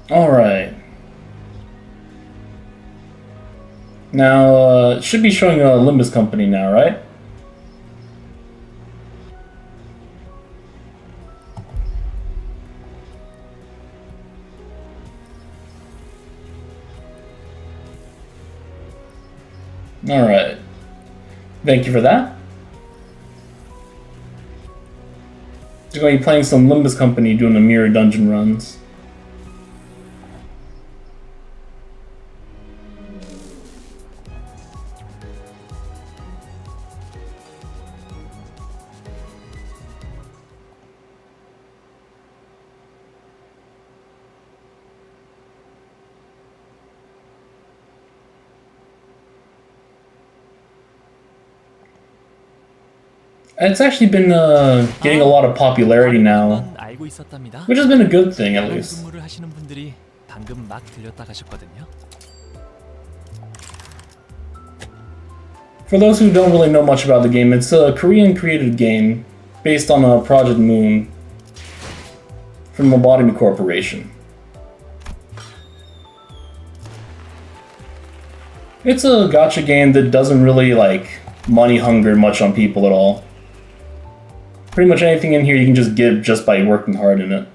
Alright. Now, it should be showing a Limbus Company now, right? Alright. Thank you for that. We're going to be playing some Limbus Company doing the mirror dungeon runs. It's actually been getting a lot of popularity now, 건 알고 있었답니다. which has been a good thing at least. 근무를 하시는 분들이 방금 막 들렸다 가셨거든요. For those who don't really know much about the game, it's a Korean created game based on a Project Moon from Lobotomy Corporation. It's a gacha game that doesn't really like money hunger much on people at all. Pretty much anything in here you can just get just by working hard in it.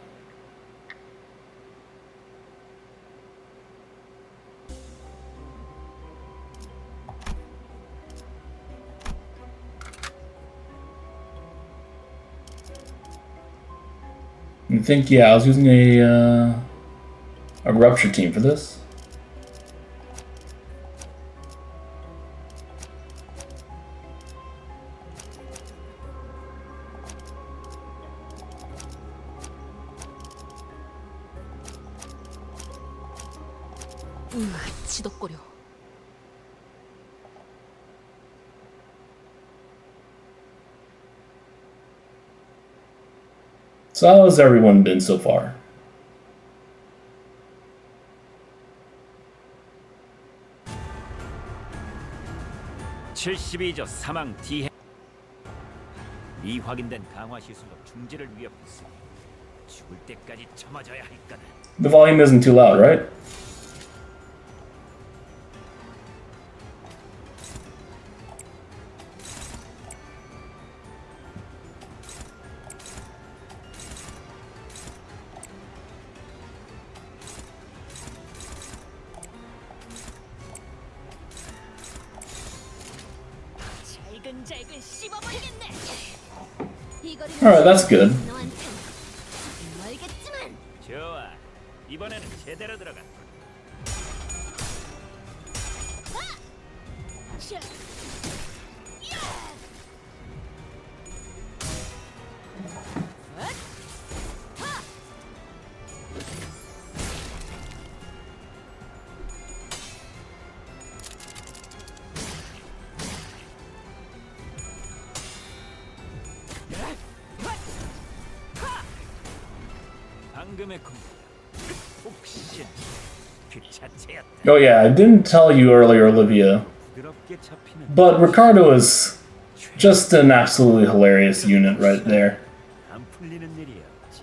I think, yeah, I was using a rupture team for this. 지덕거려. So how has everyone been so far? (72조) 사망 디해 미확인된 강화 시술로 중지를 위협했으니 죽을 때까지 참아줘야 할 거다. The volume isn't too loud, right? 잘근잘근 씹어버리겠네. Alright, that's good. 너한텐 멀겠지만. 좋아, 이번에는 제대로 들어가. 방금의 공격 혹시 그 자체였다. Oh yeah, I didn't tell you earlier, Olivia, 부드럽게 잡히는 but Ricardo is just an absolutely hilarious unit right there. 안 풀리는 일이었지.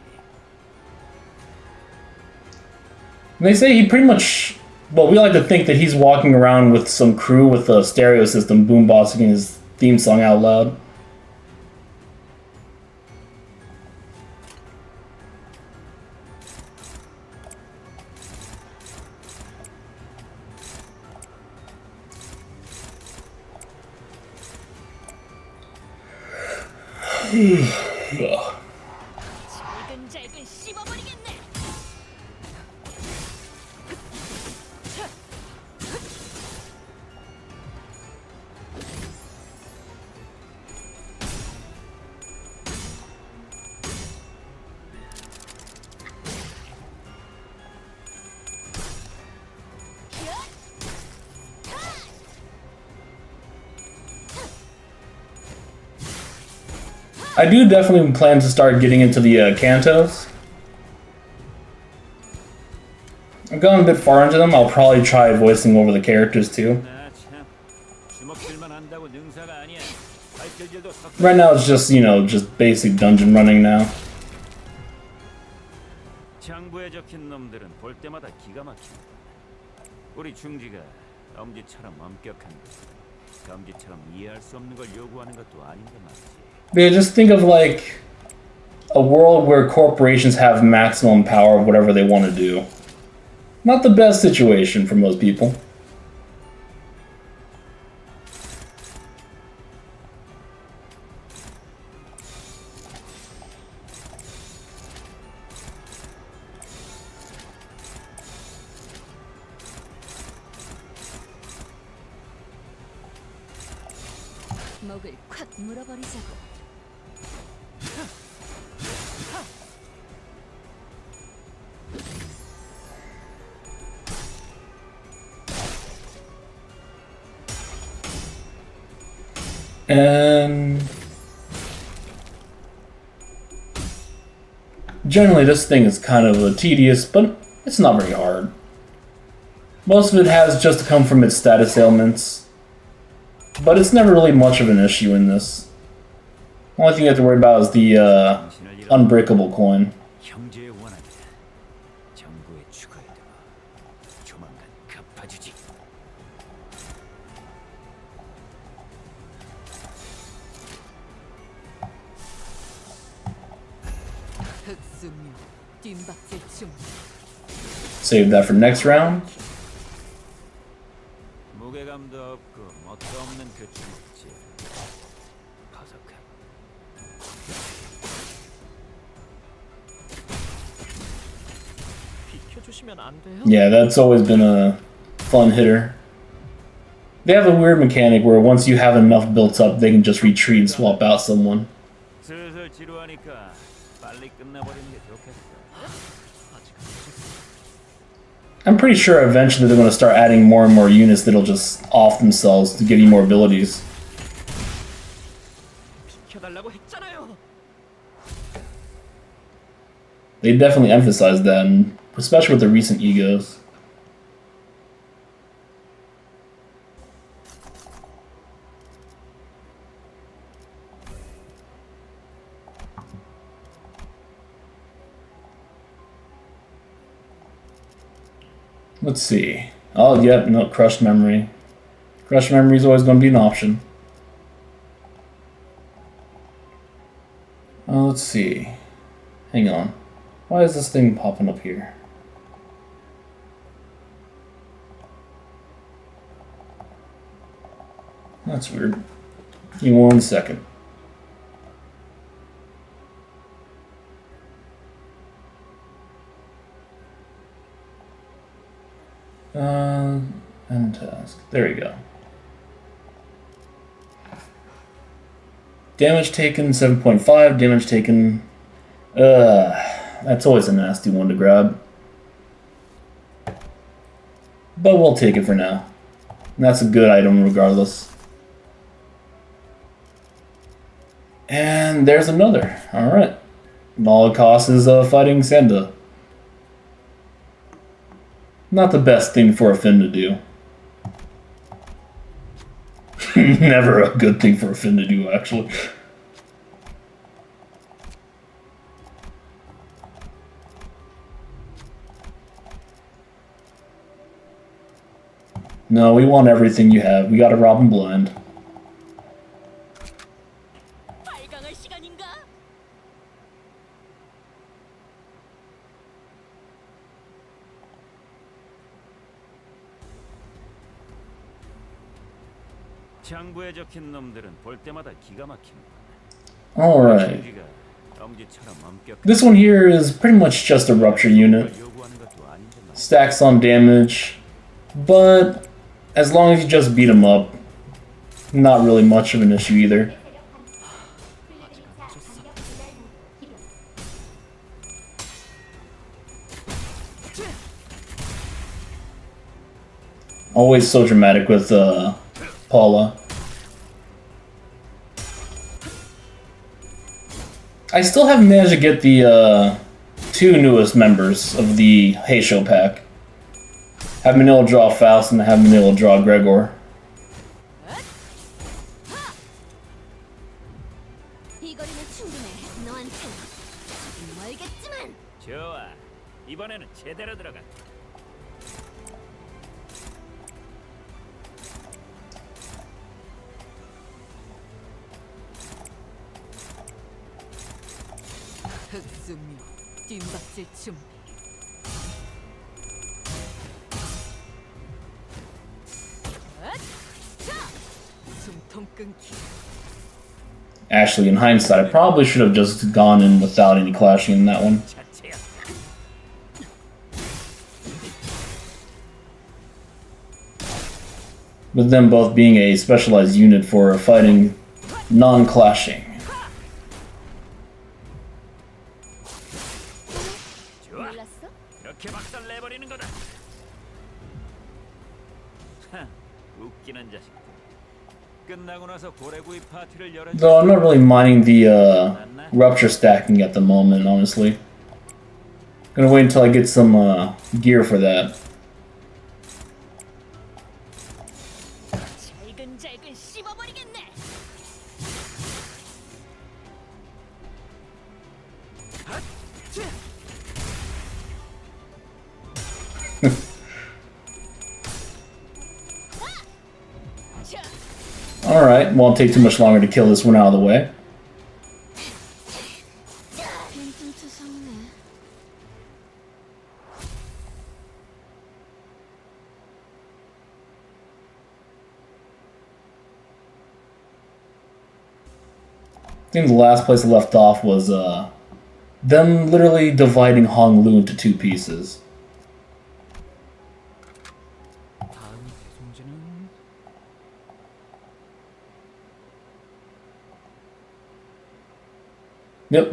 They say he pretty much, well, we like to think that he's walking around with some crew with a stereo system boomboxing his theme song out loud. 잘근잘근 씹어버리겠네. I do definitely plan to start getting into the cantos. I've gone a bit far into them. I'll probably try voicing over the characters too. 참 주먹질만 한다고 능사가 아니야. 발길질도 섞어. Right now it's just, you know, just basic dungeon running now. 장부에 적힌 놈들은 볼 때마다 기가 막힌다. 우리 중지가 엄지처럼 엄격한 것, 엄지처럼 이해할 수 없는 걸 요구하는 것도 아닌데 말이지. Yeah, just think of like a world where corporations have maximum power of whatever they want to do. Not the best situation for most people. 목을 콱 물어버리자고. And generally this thing is kind of tedious, but it's not very hard. Most of it has just come from its status ailments, but it's never really much of an issue in this. Only thing you have to worry about is the unbreakable coin. 형제의 원한이다. 정부의 추가에다가 조만간 갚아주지. Save that for next round. 무게감도 없고 멋도 없는 그 주먹질. 가석해. 비켜주시면 안 돼요? Yeah, that's always been a fun hitter. They have a weird mechanic where once you have enough built up, they can just retreat and swap out someone. 슬슬 지루하니까 빨리 끝내버리는 게 좋겠어. I'm pretty sure eventually they're going to start adding more and more units that'll just off themselves to give you more abilities. 비켜달라고 했잖아요. They definitely emphasize that, and especially with the recent egos. Let's see. Oh, yep, no, crushed memory. Crushed memory is always going to be an option. Let's see. Hang on. Why is this thing popping up here? That's weird. Give me 1 second. End task. There we go. Damage taken 7.5. Damage taken. That's always a nasty one to grab. But we'll take it for now. And that's a good item regardless. And there's another. Alright. All it costs is fighting Senda. Not the best thing for a Finn to do. Never a good thing for a Finn to do, actually. No, we want everything you have. We gotta rob him blind. 발광할 시간인가? 장부에 적힌 놈들은 볼 때마다 기가 막힌다. Alright. 중지가 엄지처럼 엄격한 This one here is pretty much just a rupture unit. 걸 요구하는 것도 아닌데 말이야. Stacks on damage. But as long as you just beat him up, not really much of an issue either. Always so dramatic with Paula. I still haven't managed to get the 2 newest members of the Heisho pack. Haven't been able to draw Faust and I haven't been able to draw Gregor. 이 거리는 충분해. 너한텐 멀겠지만. 좋아. 이번에는 제대로 들어가. 흑수묘 뒷박질 준비. 숨통 끊기. Actually, in hindsight, I probably should have just gone in without any clashing in that one. 자체야. With them both being a specialized unit for fighting non-clashing. 좋아. 몰랐어? 이렇게 박살 내버리는 거다. 하, 웃기는 자식. 끝나고 나서 고래구이 파티를 열어. Though I'm not really minding the rupture stacking at the moment, honestly. Gonna wait until I get some gear for that. 잘근잘근 씹어버리겠네. Alright, won't take too much longer to kill this one out of the way. 퉁퉁투성네. I think the last place I left off was them literally dividing Honglu into two pieces. 다음 대송지는 Yep.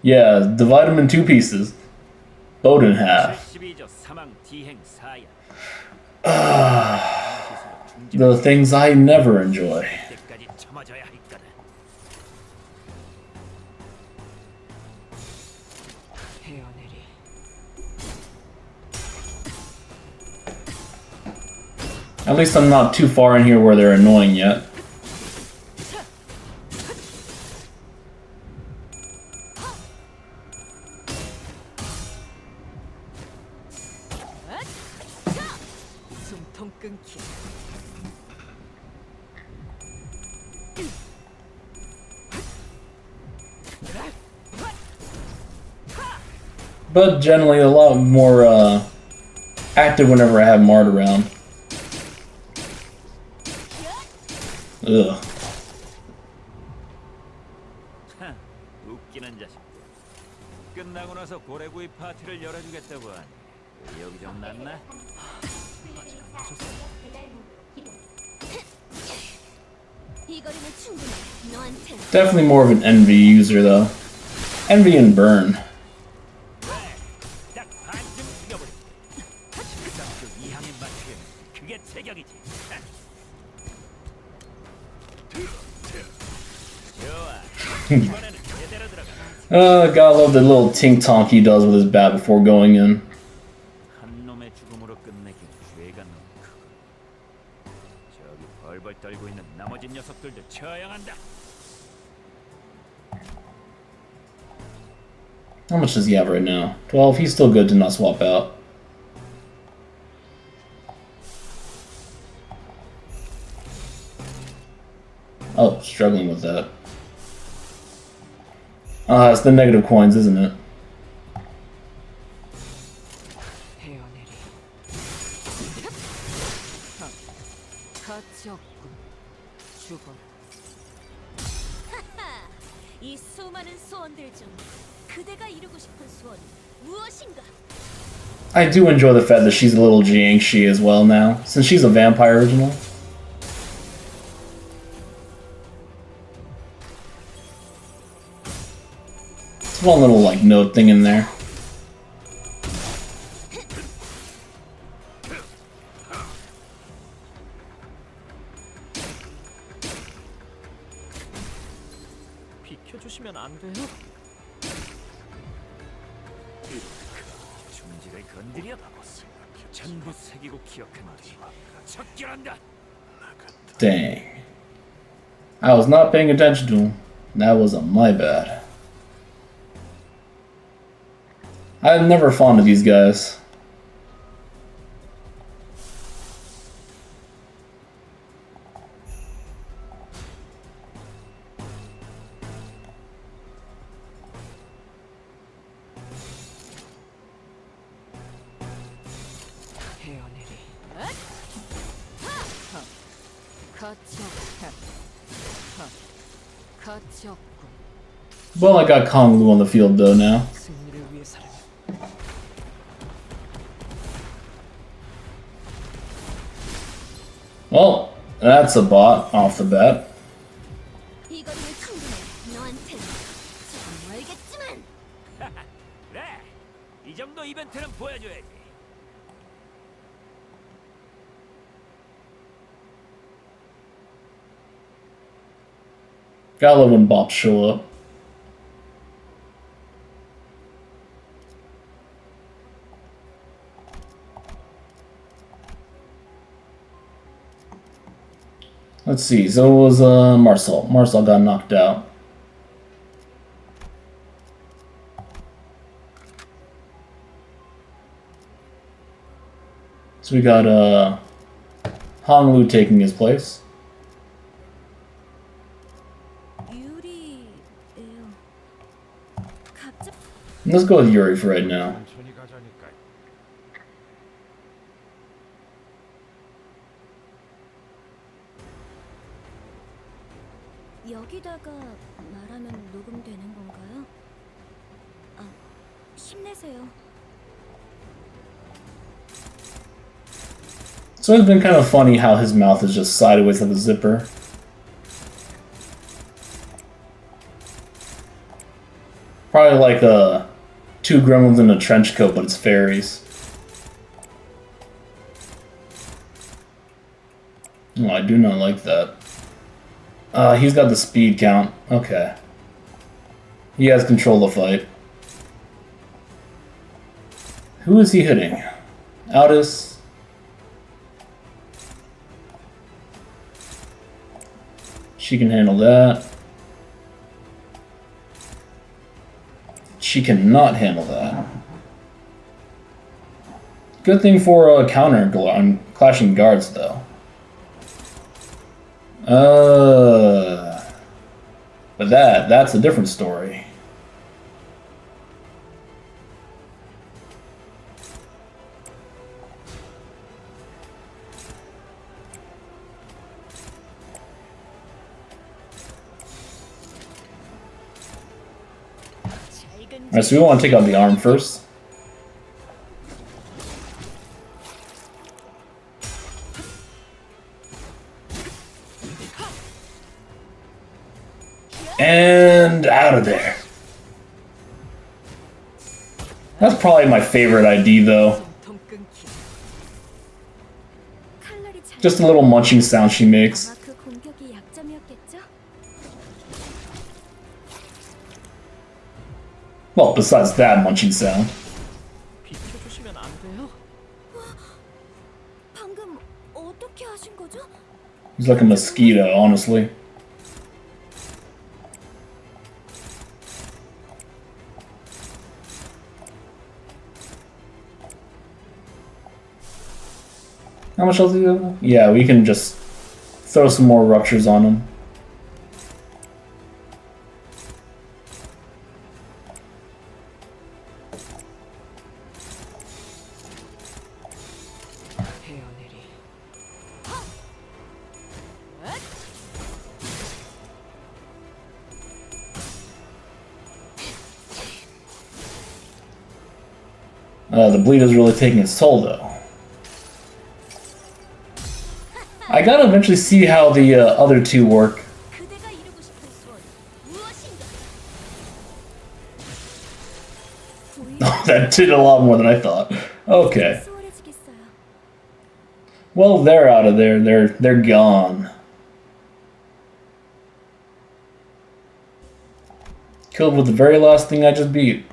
Yeah, divide them in two pieces. Bowed in half. 72조 사망 디행 사야. The things I never enjoy. 때까지 참아줘야 할 거다. 헤어내리. At least I'm not too far in here where they're annoying yet. 숨통 끊기. But generally a lot more active whenever I have Mart around. Ugh. 하, 웃기는 자식. 끝나고 나서 고래구이 파티를 열어주겠다고 하니 여기 좀 났나? 이 거리면 충분해. 너한텐. Definitely more of an envy user though. Envy and burn. 딱 반쯤 죽여버리. 그 이항에 맞추면 그게 제격이지. 하. 좋아. 이번에는 제대로 들어가. Gotta love the little tink tonk he does with his bat before going in. 한 놈의 죽음으로 끝내기 죄가 너무 크고. 저기 벌벌 떨고 있는 나머지 녀석들도 처형한다. How much does he have right now? 12. He's still good to not swap out. Oh, struggling with that. It's the negative coins, isn't it? 헤어내리. 가치 없군. 죽어라. 이 수많은 소원들 중 그대가 이루고 싶은 소원 무엇인가? I do enjoy the fact that she's a little Jiangshi as well now, since she's a vampire original. It's one little like note thing in there. 비켜주시면 안 돼요? 중지를 건드려 전부 새기고 기억한 뒤 척결한다. Dang. I was not paying attention to him. That was my bad. I'm never fond of these guys. 헤어내리. 거쳤군. Well, I got Kong Lu on the field though now. 승리를 위해서라면 Well, that's a bot off the bat. 이 거리를 충분해. 너한텐 조금 멀겠지만. 그래, 이 정도 이벤트는 보여줘야지. Gotta love when bots show up. Let's see, so it was Marcel. Marcel got knocked out. So we got Hong Lu taking his place. 유리예요. 갑자기 Let's go with Yuri for right now. 천천히 가자니까. 여기다가 말하면 녹음되는 건가요? 아, 힘내세요. So it's been kind of funny how his mouth is just sideways like a zipper. Probably like two gremlins in a trench coat, but it's fairies. Oh, I do not like that. He's got the speed count. Okay. He has control of the fight. Who is he hitting? Aldous. She can handle that. She cannot handle that. Good thing for counter on clashing guards, though. But that's a different story. Alright, so we want to take out the arm first. And out of there. That's probably my favorite ID, though. 통 끊기. 칼날이 잘 Just a little munching sound she makes. 아마 그 공격이 약점이었겠죠? Well, besides that munching sound. 비켜주시면 안 돼요? 방금 어떻게 하신 거죠? He's like a mosquito, honestly. How much else do you have? Yeah, we can just throw some more ruptures on him. 헤어내리. The bleed is really taking its toll, though. I gotta eventually see how the other two work. 그대가 이루고 싶은 소원 무엇인가? That did a lot more than I thought. Okay. 수월해지겠어요. Well, they're out of there. They're gone. Killed with the very last thing I just beat.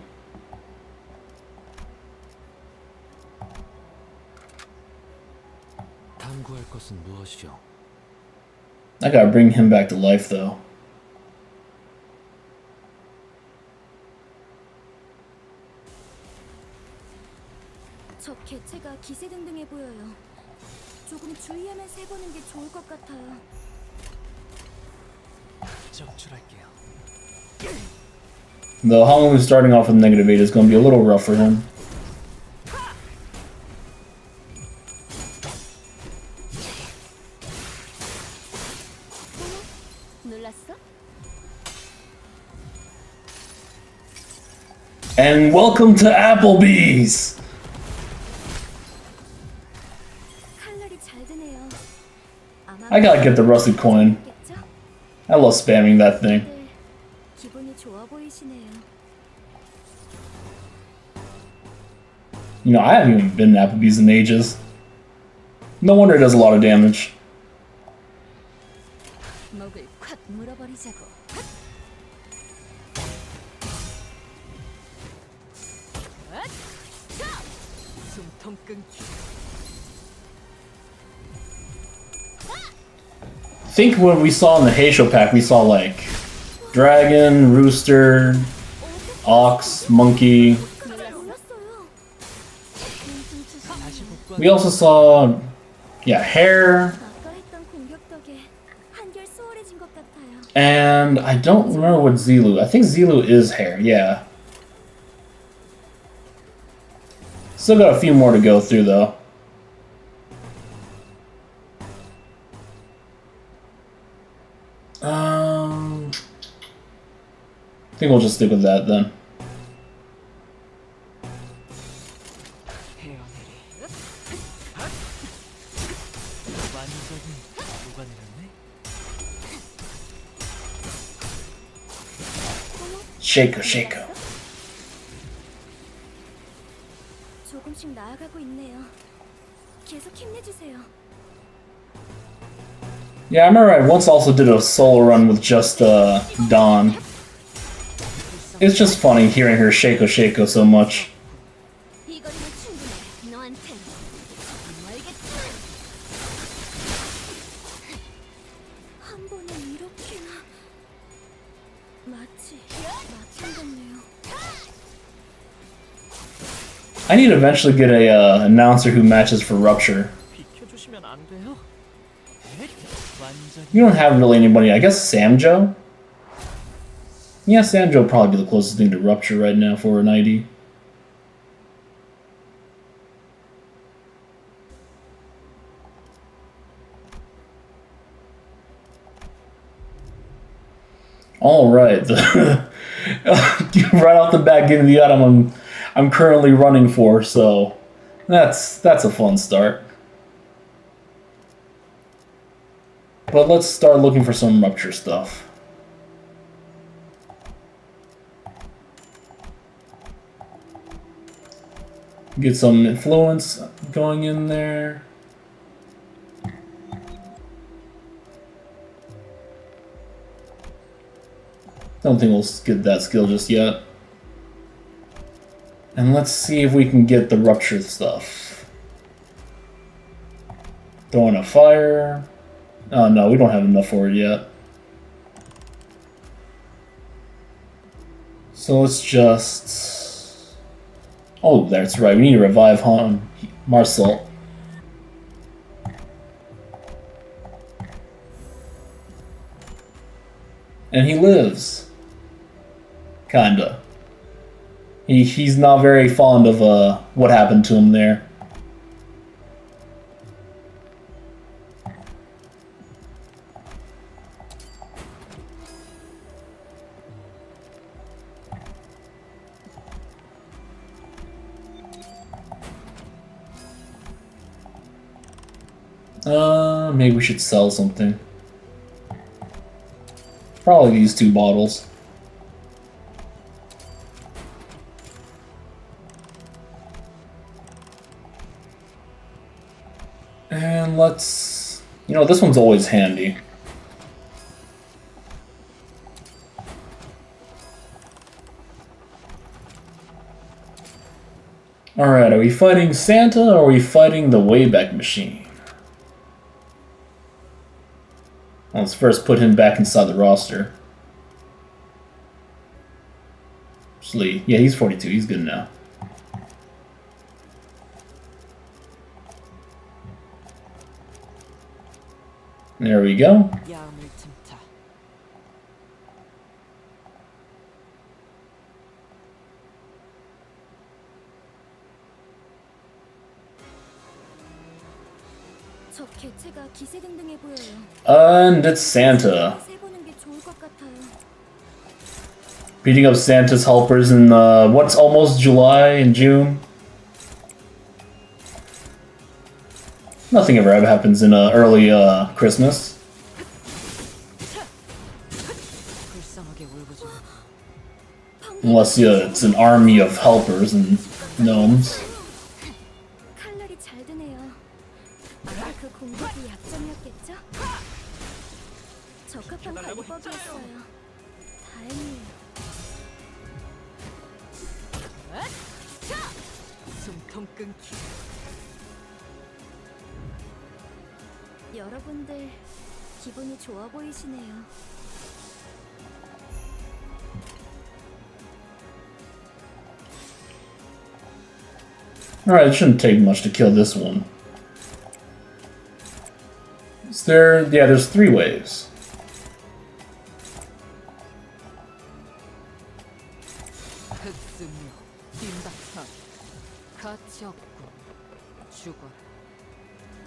탐구할 것은 무엇이오? I gotta bring him back to life, though. 개체가 기세등등해 보여요. 조금 주의하면서 해보는 게 좋을 것 같아요. 정출할게요. Though Hong starting off with -8 is going to be a little rough for him. 놀랐어? And welcome to Applebee's! 칼날이 잘 드네요. 아마 I gotta get the rusted coin. 겠죠? I love spamming that thing. 네, 기분이 좋아 보이시네요. You know, I haven't even been to Applebee's in ages. No wonder it does a lot of damage. 목을 콱 물어버리자고. 숨통 끊기. I think when we saw in the Heisho pack, we saw like dragon, rooster, ox, monkey. 몰랐어요. 다시 복구. We also saw, yeah, hare, 아까 했던 공격 덕에 한결 수월해진 것 같아요. and I don't remember what Zilu. I think Zilu is hare, yeah. Still got a few more to go through though. I think we'll just stick with that then. 헤어내리. 완전히 녹아내렸네. Shaker, shaker. 조금씩 나아가고 있네요. 계속 힘내주세요. Yeah, I remember I once also did a solo run with just Dawn. It's just funny hearing her Shaco Shaco so much. 이 거리는 충분해. 너한텐 정말겠지. 한 번에 이렇게나 마치 맞춘 같네요. I need to eventually get a announcer who matches for Rupture. 비켜주시면 안 돼요? 완전히. You don't have really anybody. I guess Samjo? Yeah, Samjo would probably be the closest thing to Rupture right now for an ID. Alright. Right off the bat, getting the item I'm currently running for, so that's a fun start. But let's start looking for some Rupture stuff. Get some influence going in there. Don't think we'll get that skill just yet. And let's see if we can get the Rupture stuff. Throwing a fire. Oh no, we don't have enough for it yet. So let's just... Oh, that's right, we need to revive Marcel. And he lives. Kinda. He's not very fond of what happened to him there. Maybe we should sell something. Probably these 2 bottles. And let's... You know, this one's always handy. Alright, are we fighting Santa or are we fighting the Wayback Machine? Let's first put him back inside the roster. Actually, yeah, he's 42. He's good now. There we go. 야음을 틈타. 저 개체가 기세등등해 보여요. And it's Santa. 세보는 게 좋을 것 같아요. Beating up Santa's helpers in what's almost July and June. Nothing ever happens in early Christmas. 불쌍하게 울부짖어. Unless it's an army of helpers and gnomes. 칼날이 잘 드네요. 아까 그 공격이 약점이었겠죠? 적합한 발법이었어요. 다행이에요. 숨통 끊기. 여러분들 기분이 좋아 보이시네요. Alright, it shouldn't take much to kill this one. Is there... yeah, there's 3 waves. 흑승료, 빈박선, 가치 없고 죽어라.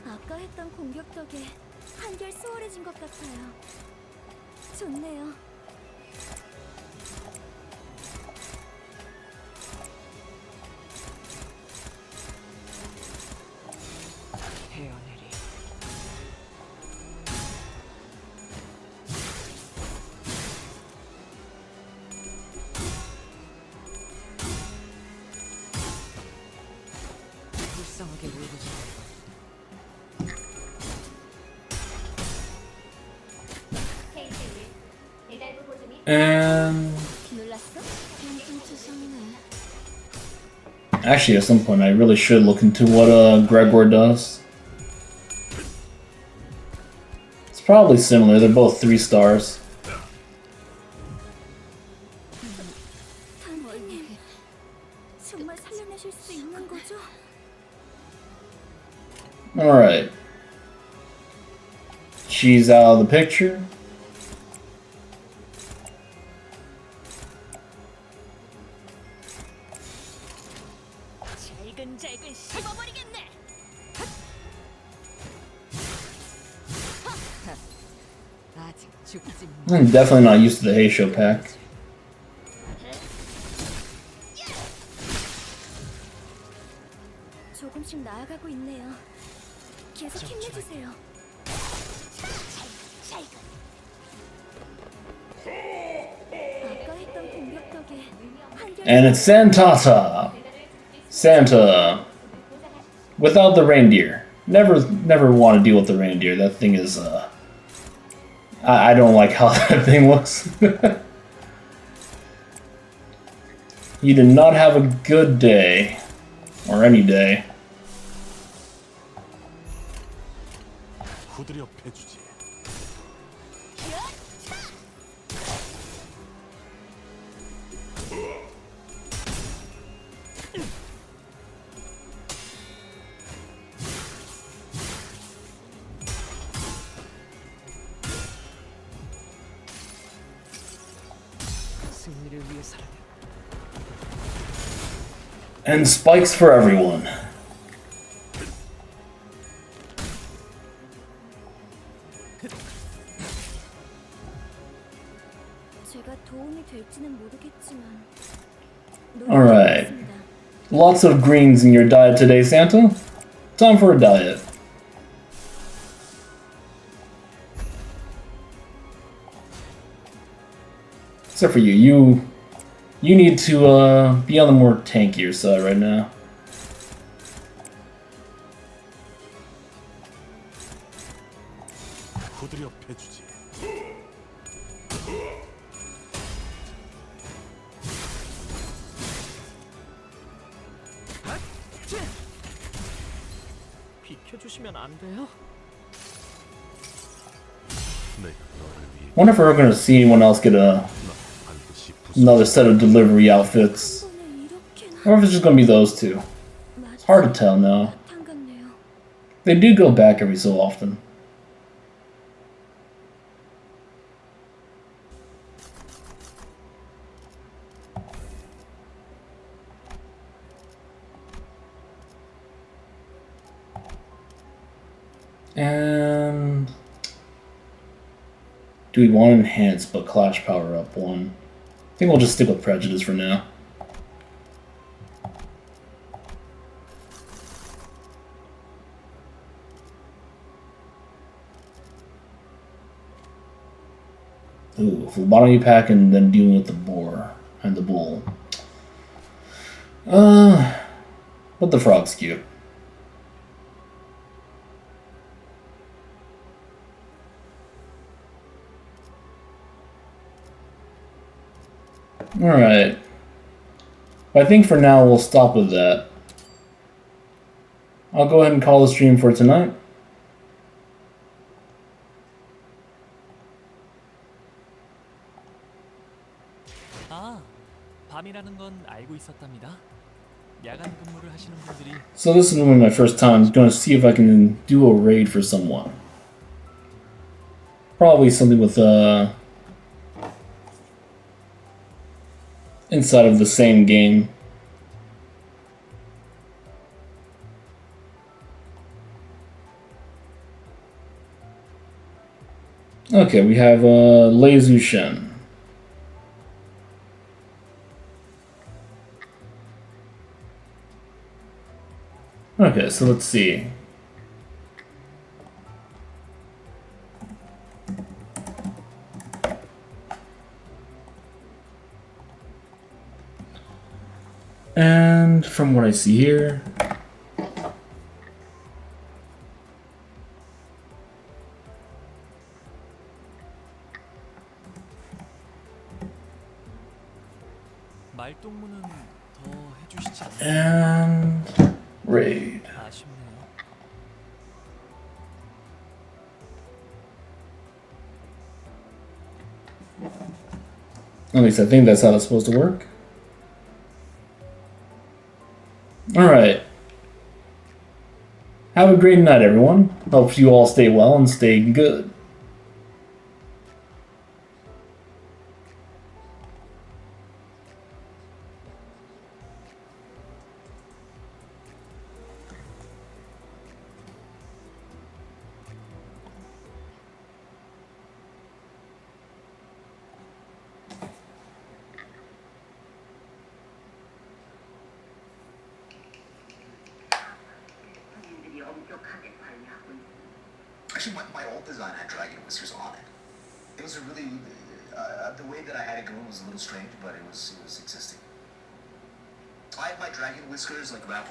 아까 했던 공격 덕에 한결 수월해진 것 같아요. 좋네요. 헤어내리. 불쌍하게 울부짖어. And... 놀랐어? 좀 추상이네. actually, at some point, I really should look into what Gregor does. It's probably similar. They're both 3 stars. 단장님, 정말 살려내실 수 있는 거죠? Alright. She's out of the picture. 잘근잘근 씹어버리겠네. 아직 죽지 I'm definitely not used to the Hey Show pack. 조금씩 나아가고 있네요. 계속 힘내주세요. 아까 했던 공격 덕에 한결 And it's Santata! Santa. Without the reindeer. Never want to deal with the reindeer. That thing is, I don't like how that thing looks. You did not have a good day. Or any day. 후드려 패주지. 승리를 위해서라면. And spikes for everyone. 제가 도움이 될지는 모르겠지만 Alright. 노력하겠습니다. Lots of greens in your diet today, Santa. Time for a diet. Except for you. You need to be on the more tankier side right now. 후드려 패주지. 비켜주시면 안 돼요? 내가 너를 위해 Wonder if we're gonna see anyone else get 반드시 another set of delivery outfits. 오늘 이렇게나 Or if it's just gonna be those 2. It's hard to tell now. 바탕 같네요. They do go back every so often. And do we want enhance but clash power up one? I think we'll just stick with prejudice for now. Ooh, phlebotomy pack and then dealing with the boar and the bull. But the frog's cute. Alright. I think for now we'll stop with that. I'll go ahead and call the stream for tonight. 아, 밤이라는 건 알고 있었답니다. 야간 근무를 하시는 분들이 So this is my first time. I'm going to see if I can do a raid for someone. Probably something with inside of the same game. Okay, we have Lei Zushen. Okay, so let's see. And from what I see here, 말동무는 더 해주시지 않나요? and raid. 아쉽네요. At least I think that's how it's supposed to work. Alright. Have a great night, everyone. Hope you all stay well and stay good. Actually, my old design had dragon whiskers on it. It was a really the way that I had it going was a little strange, but it was existing. I had my dragon whiskers like wrapped,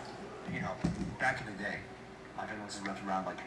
back in the day. My dragon whiskers wrapped around like